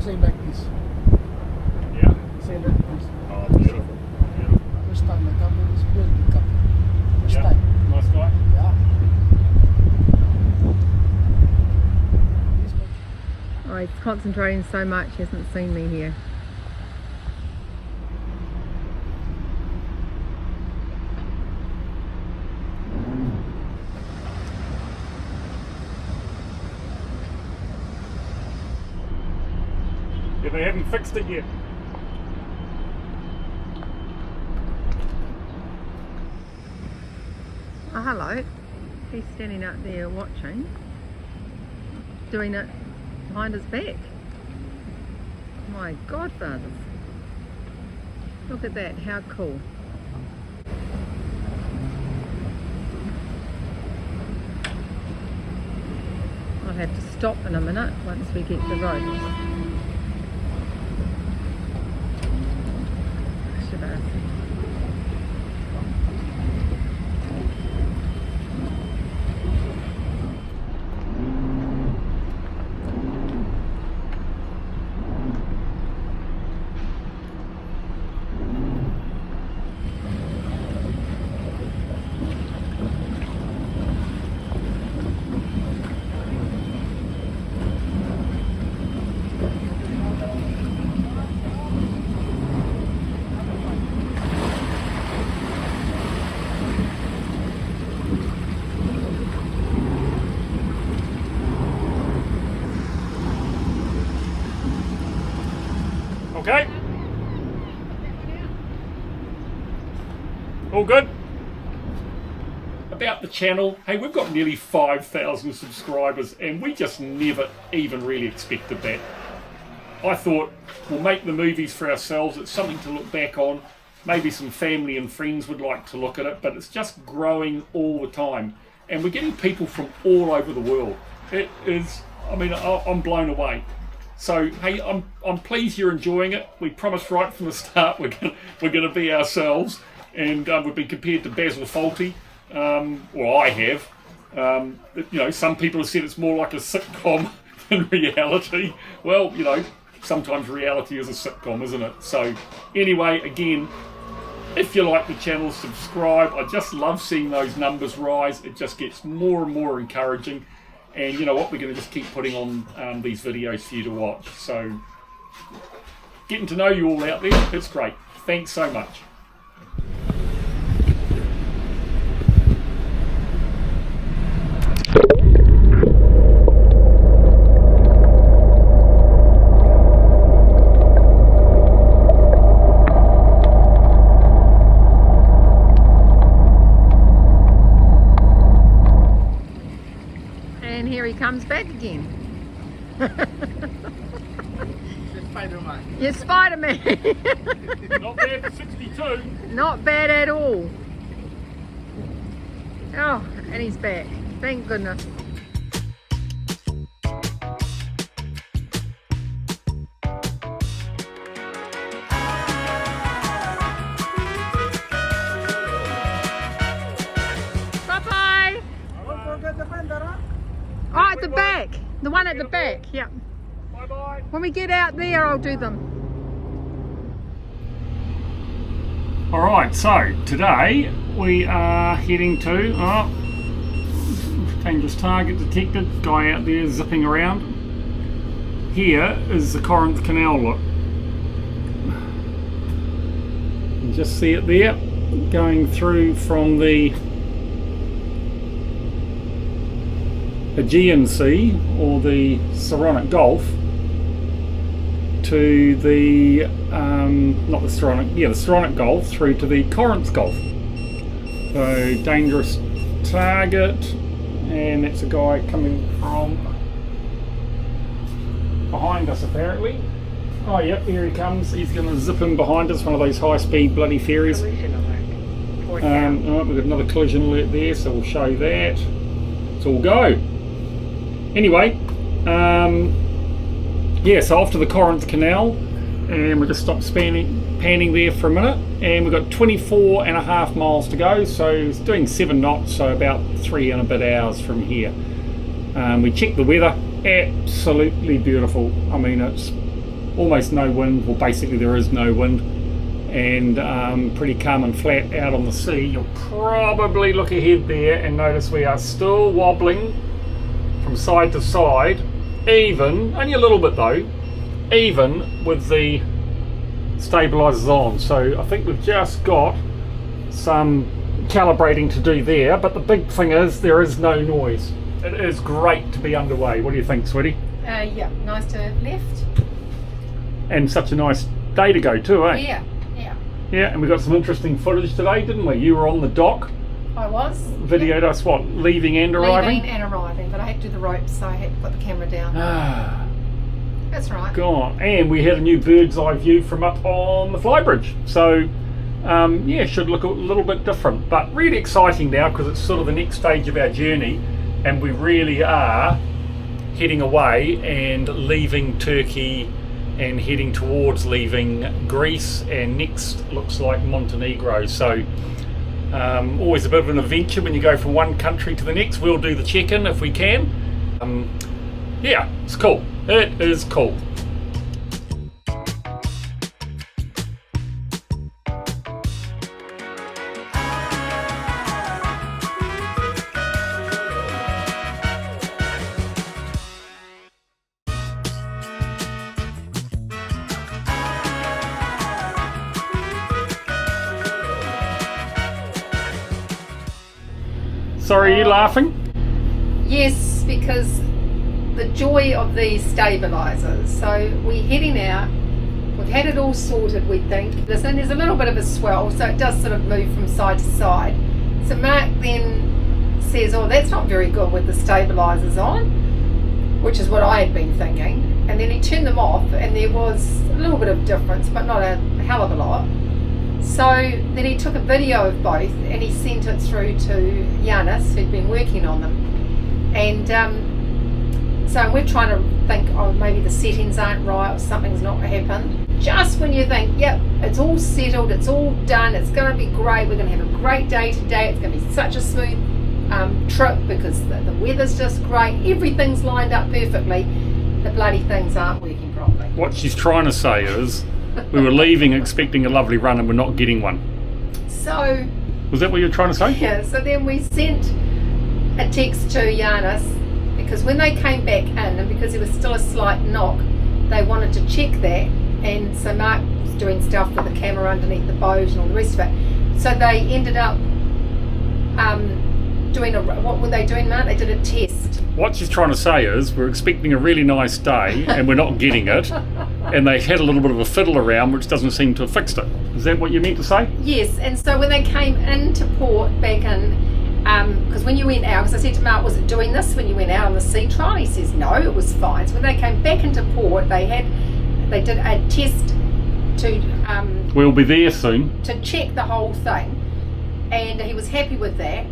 Same like this. Yeah. Same like this. Oh, beautiful. Beautiful. First time I come with this building cup. First Yeah. time. Nice guy. Yeah. Oh, he's concentrating so much he hasn't seen me here. Yeah, they haven't fixed it yet. Oh, hello. He's standing out there watching, doing it behind his back. My godfathers. Look at that, how cool. I'll have to stop in a minute once we get the ropes. Okay. All good? About the channel, hey, we've got nearly 5,000 subscribers and we just never even really expected that. I thought we'll make the movies for ourselves, it's something to look back on. Maybe some family and friends would like to look at it, but it's just growing all the time. And we're getting people from all over the world. It is, I mean, I'm blown away. So, hey, I'm pleased you're enjoying it. We promised right from the start we're gonna be ourselves. And we've been compared to Basil Fawlty, or I have. You know, some people have said it's more like a sitcom than reality. Well, you know, sometimes reality is a sitcom, isn't it? So, anyway, again, if you like the channel, subscribe. I just love seeing those numbers rise. It just gets more and more encouraging. And you know what? We're going to just keep putting on these videos for you to watch. So, getting to know you all out there, it's great. Thanks so much. Comes back again. Spider-Man. You're Spider-Man. Not bad for 62. Not bad at all. Oh, and he's back. Thank goodness. Bye-bye. Don't forget the fender, huh? Oh, at the back. The one at the back, yeah. Bye-bye. When we get out there, I'll do them. Alright, so today we are heading to, dangerous target detected, guy out there zipping around. Here is the Corinth Canal look. You can just see it there, going through from the Aegean Sea or the Saronic Gulf to the not the Saronic, yeah, the Saronic Gulf through to the Corinth Gulf. So dangerous target, and that's a guy coming from behind us apparently. Oh yep, here he comes. He's going to zip in behind us, one of those high-speed bloody ferries. Alright, we've got another collision alert there, so we'll show that. It's all go. Anyway, yeah, so off to the Corinth Canal, and we'll just stop panning there for a minute, and we've got 24.5 miles to go, so it's doing 7 knots, so about 3 and a bit hours from here. We checked the weather, absolutely beautiful. I mean, it's almost no wind, well basically there is no wind, and pretty calm and flat out on the sea. You'll probably look ahead there and notice we are still wobbling from side to side, even, only a little bit though, even with the stabilisers on. So I think we've just got some calibrating to do there, but the big thing is there is no noise. It is great to be underway. What do you think, sweetie? Yeah, nice to lift. And such a nice day to go too, eh? Yeah, yeah. Yeah, and we got some interesting footage today, didn't we? You were on the dock. I was. Videoed us, what, leaving and arriving? Leaving and arriving, but I had to do the ropes, so I had to put the camera down. Ah, That's right. God. And we had a new bird's eye view from up on the flybridge. So, yeah, should look a little bit different. But really exciting now, because it's sort of the next stage of our journey, and we really are heading away and leaving Turkey and heading towards leaving Greece, and next looks like Montenegro. So, always a bit of an adventure when you go from one country to the next. We'll do the check-in if we can. Yeah, it's cool. It is cool. Sorry, are you laughing? Yes, because the joy of these stabilisers. So we're heading out We've had it all sorted, we think. Listen, there's a little bit of a swell, so it does sort of move from side to side. So Mark then says, oh, that's not very good with the stabilisers on, which is what I had been thinking. And then he turned them off, and there was a little bit of difference, but not a hell of a lot. So then he took a video of both, and he sent it through to Giannis, who'd been working on them. And so we're trying to think, oh, maybe the settings aren't right or something's not happened. Just when you think, yep, it's all settled, it's all done, it's going to be great, we're going to have a great day today, it's going to be such a smooth trip because the weather's just great, everything's lined up perfectly, the bloody things aren't working properly. What she's trying to say is, we were leaving expecting a lovely run and we're not getting one. So... Was that what you were trying to say? Yeah, so then we sent a text to Giannis, because when they came back in, and because there was still a slight knock, they wanted to check that, and so Mark was doing stuff with the camera underneath the boat and all the rest of it. So they ended up doing what were they doing, Mark? They did a test. What she's trying to say is, we're expecting a really nice day and we're not getting it, and they had a little bit of a fiddle around which doesn't seem to have fixed it. Is that what you meant to say? Yes, and so when they came into port back in, because when you went out, because I said to Mark, was it doing this when you went out on the sea trial? He says no, it was fine. So when they came back into port, they did a test to We'll be there soon. to check the whole thing, and he was happy with that.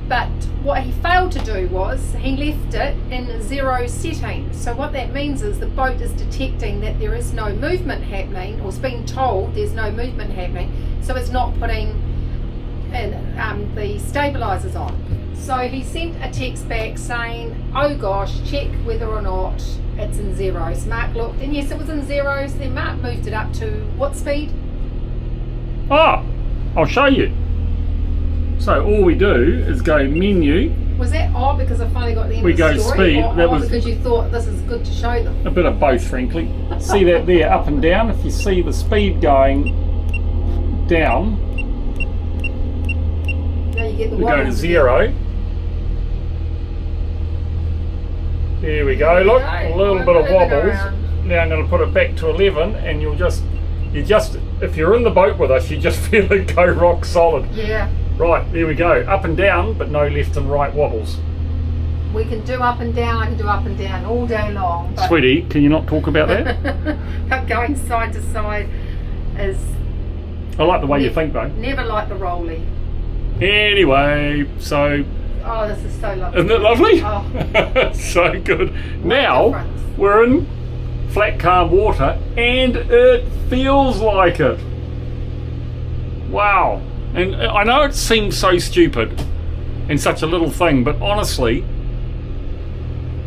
But what he failed to do was he left it in 0 setting. So what that means is the boat is detecting that there is no movement happening, or is being told there's no movement happening, so it's not putting the stabilisers on. So he sent a text back saying, oh gosh, check whether or not it's in 0. So Mark looked, and yes, it was in 0. So then Mark moved it up to what speed? Ah, I'll show you. So all we do is go menu. Was that odd because I finally got the end We of the go story? speed, Or that odd was- because you thought this is good to show them? A bit of both, frankly. See that there, up and down? If you see the speed going down, Now you get the we go to wobbles. 0. There we go, look, a little bit of Moving it wobbles. around. Now I'm going to put it back to 11, and you just, if you're in the boat with us, you just feel it go rock solid. Yeah, Right, there we go, up and down, but no left and right wobbles. we can do up and down. I can do up and down all day long. But Sweetie, can you not talk about that? but going side to side is I like the way you think though. never like the rolly. Anyway, so, Oh, this is so lovely. isn't it lovely? Oh. So good. Now, difference. we're in flat calm water and it feels like it. Wow. And I know it seems so stupid and such a little thing, but honestly,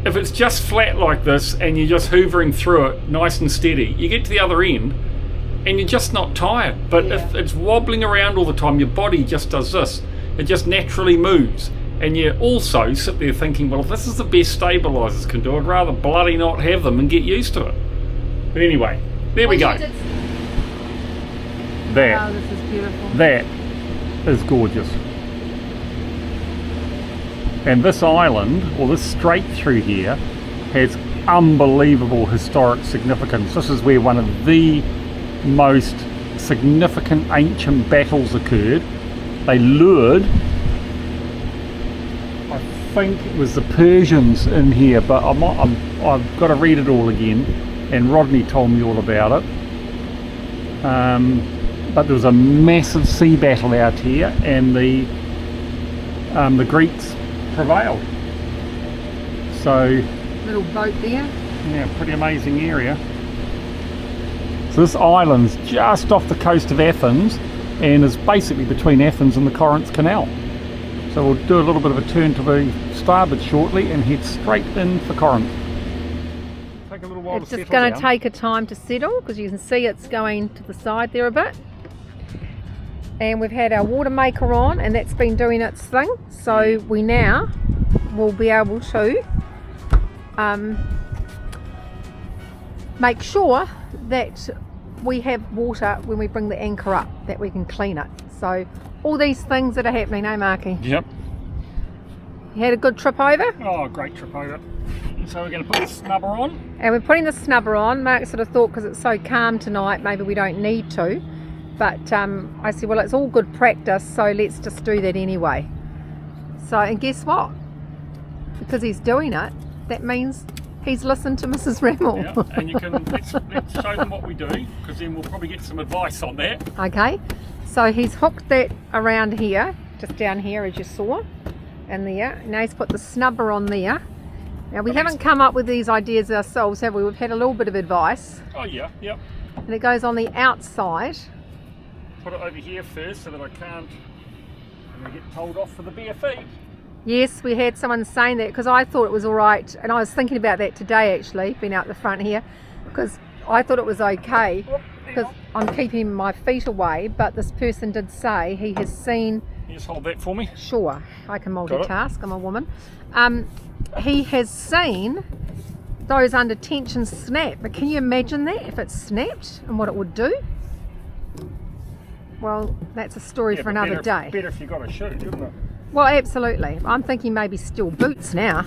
if it's just flat like this and you're just hoovering through it nice and steady, you get to the other end and you're just not tired. But if it's wobbling around all the time, your body just does this. It just naturally moves. And you also sit there thinking, well, if this is the best stabilisers can do, I'd rather bloody not have them and get used to it. But anyway, there we go. Oh, There. this is beautiful. That is gorgeous. And this island, or this strait through here, has unbelievable historic significance. This is where one of the most significant ancient battles occurred. They lured, I think it was the Persians in here, but I've got to read it all again, and Rodney told me all about it. But there was a massive sea battle out here, and the Greeks prevailed. So, Little boat there. yeah, pretty amazing area. So this island's just off the coast of Athens, and is basically between Athens and the Corinth Canal. So we'll do a little bit of a turn to the starboard shortly and head straight in for Corinth. Take a little while It's to just settle going to down. take a time to settle because you can see it's going to the side there a bit. And we've had our water maker on and that's been doing its thing. So we now will be able to make sure that we have water when we bring the anchor up, that we can clean it. So all these things that are happening, eh Marky? Yep. You had a good trip over? Oh, great trip over. So we're going to put the snubber on. And we're putting the snubber on. Mark sort of thought because it's so calm tonight, maybe we don't need to. But I said, well, it's all good practice, so let's just do that anyway. So, and guess what? Because he's doing it, that means he's listened to Mrs. Remmel. Yeah, and you can, let's show them what we do, because then we'll probably get some advice on that. Okay, so he's hooked that around here, just down here as you saw, and there. Now he's put the snubber on there. Now we haven't come up with these ideas ourselves, have we? We've had a little bit of advice. Oh yeah, yep. And it goes on the outside. Put it over here first so that I can't get told off for the bare feet. Yes, we had someone saying that because I thought it was all right, and I was thinking about that today actually, being out the front here, because I thought it was okay because I'm keeping my feet away, but this person did say he has seen... Can you just hold that for me? Sure, I can multitask, I'm a woman. He has seen those under tension snap, but can you imagine that if it snapped and what it would do? Well, that's a story for another day. Better if you got a shoe, isn't it? Well, absolutely. I'm thinking maybe steel boots now.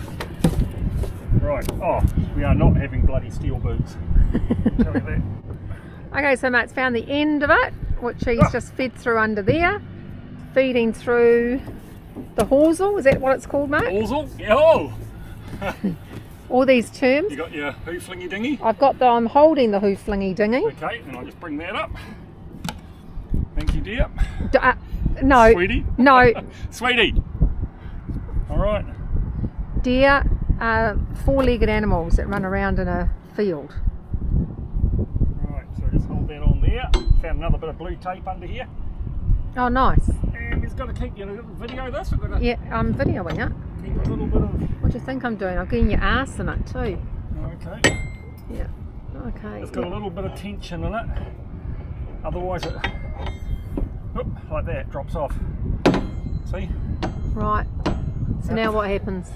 Right. Oh, we are not having bloody steel boots. Tell you that. Okay, so Matt's found the end of it, which he's just fed through under there, feeding through the hawsel. Is that what it's called, Mark? Hawsel? Yeah. Oh. All these terms. You got your hoo-flingy dinghy? I'm holding the hoo-flingy dinghy. Okay, and I'll just bring that up. Thank you, dear. No. Sweetie? No. Sweetie. All right. Deer are four-legged animals that run around in a field. Right, so just hold that on there. Found another bit of blue tape under here. Oh, nice. And it's got to keep, video this. We've got to yeah, I'm videoing it. keep a little bit of... What do you think I'm doing? I'm getting your ass in it too. Okay. Yeah. Okay. It's got a little bit of tension in it. Otherwise it... Oop, like that, drops off. See? Right. So now what happens?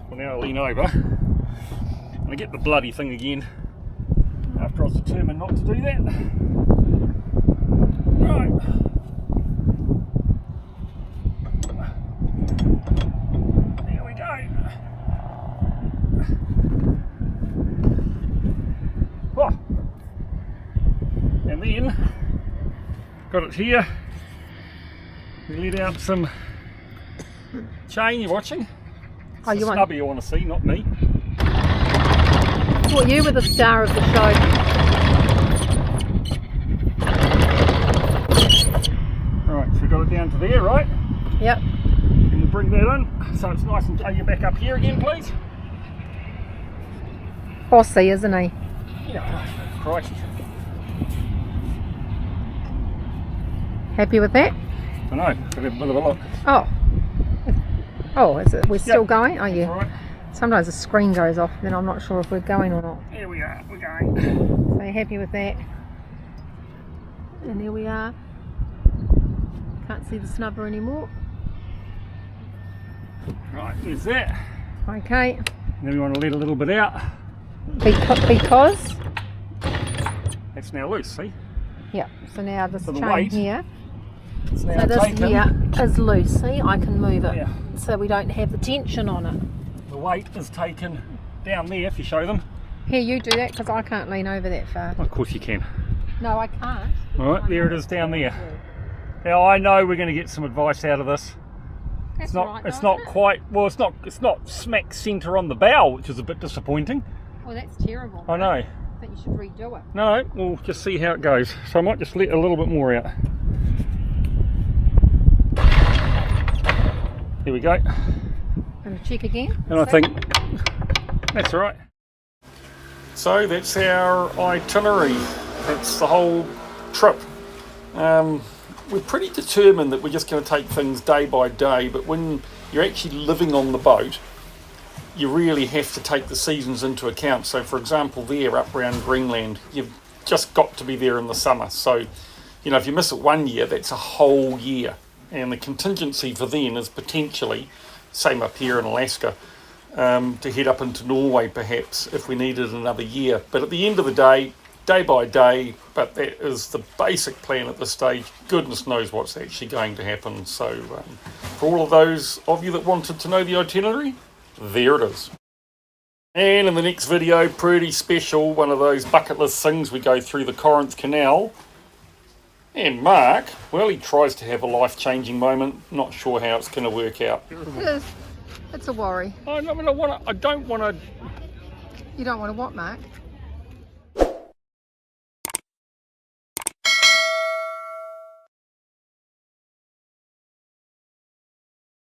Well, now I lean over and I get the bloody thing again after I was determined not to do that. Right. There we go. Oh. And then got it here. We let out some chain. You watching? Oh, you want? Snubber you want to see, not me. I thought you were the star of the show. Right, so we got it down to there, right? Yep. And we bring that in, so it's nice and... Are you back up here again, please? Bossy, isn't he? Yeah, crikey. Happy with that? I know, have a bit of a look. Oh. Oh, is it? We're still going? Oh, yeah. That's right. Sometimes the screen goes off, then I'm not sure if we're going or not. Here we are, we're going. So you're happy with that? And there we are. Can't see the snubber anymore. Right, there's that. Okay. And then we want to let a little bit out. Because? That's now loose, see? Yeah. So now this So the chain weight here. It's now So this taken. here is loose. See, I can move it. Yeah. So we don't have the tension on it. The weight is taken down there, if you show them. Here, you do that because I can't lean over that far. Of course you can. No, I can't. Alright, there it is down there. Now I know we're going to get some advice out of this. That's It's not. right, It's though, not isn't it? quite. Well, it's not. It's not smack centre on the bow, which is a bit disappointing. Oh, that's terrible. I know. I think you should redo it. No, we'll just see how it goes. So I might just let a little bit more out. Here we go. Gonna check again. And I think that's all right. So that's our itinerary. That's the whole trip. We're pretty determined that we're just going to take things day by day, but when you're actually living on the boat, you really have to take the seasons into account. So for example, there up around Greenland, you've just got to be there in the summer. So, you know, if you miss it 1 year, that's a whole year. And the contingency for then is potentially, same up here in Alaska, to head up into Norway perhaps if we needed another year. But at the end of the day, day by day, but that is the basic plan at this stage. Goodness knows what's actually going to happen. So for all of those of you that wanted to know the itinerary, there it is. And in the next video, pretty special, one of those bucket list things, we go through the Corinth Canal. And Mark, well, he tries to have a life-changing moment. Not sure how it's going to work out. It is. It's a worry. I don't want to. You don't want to what, Mark?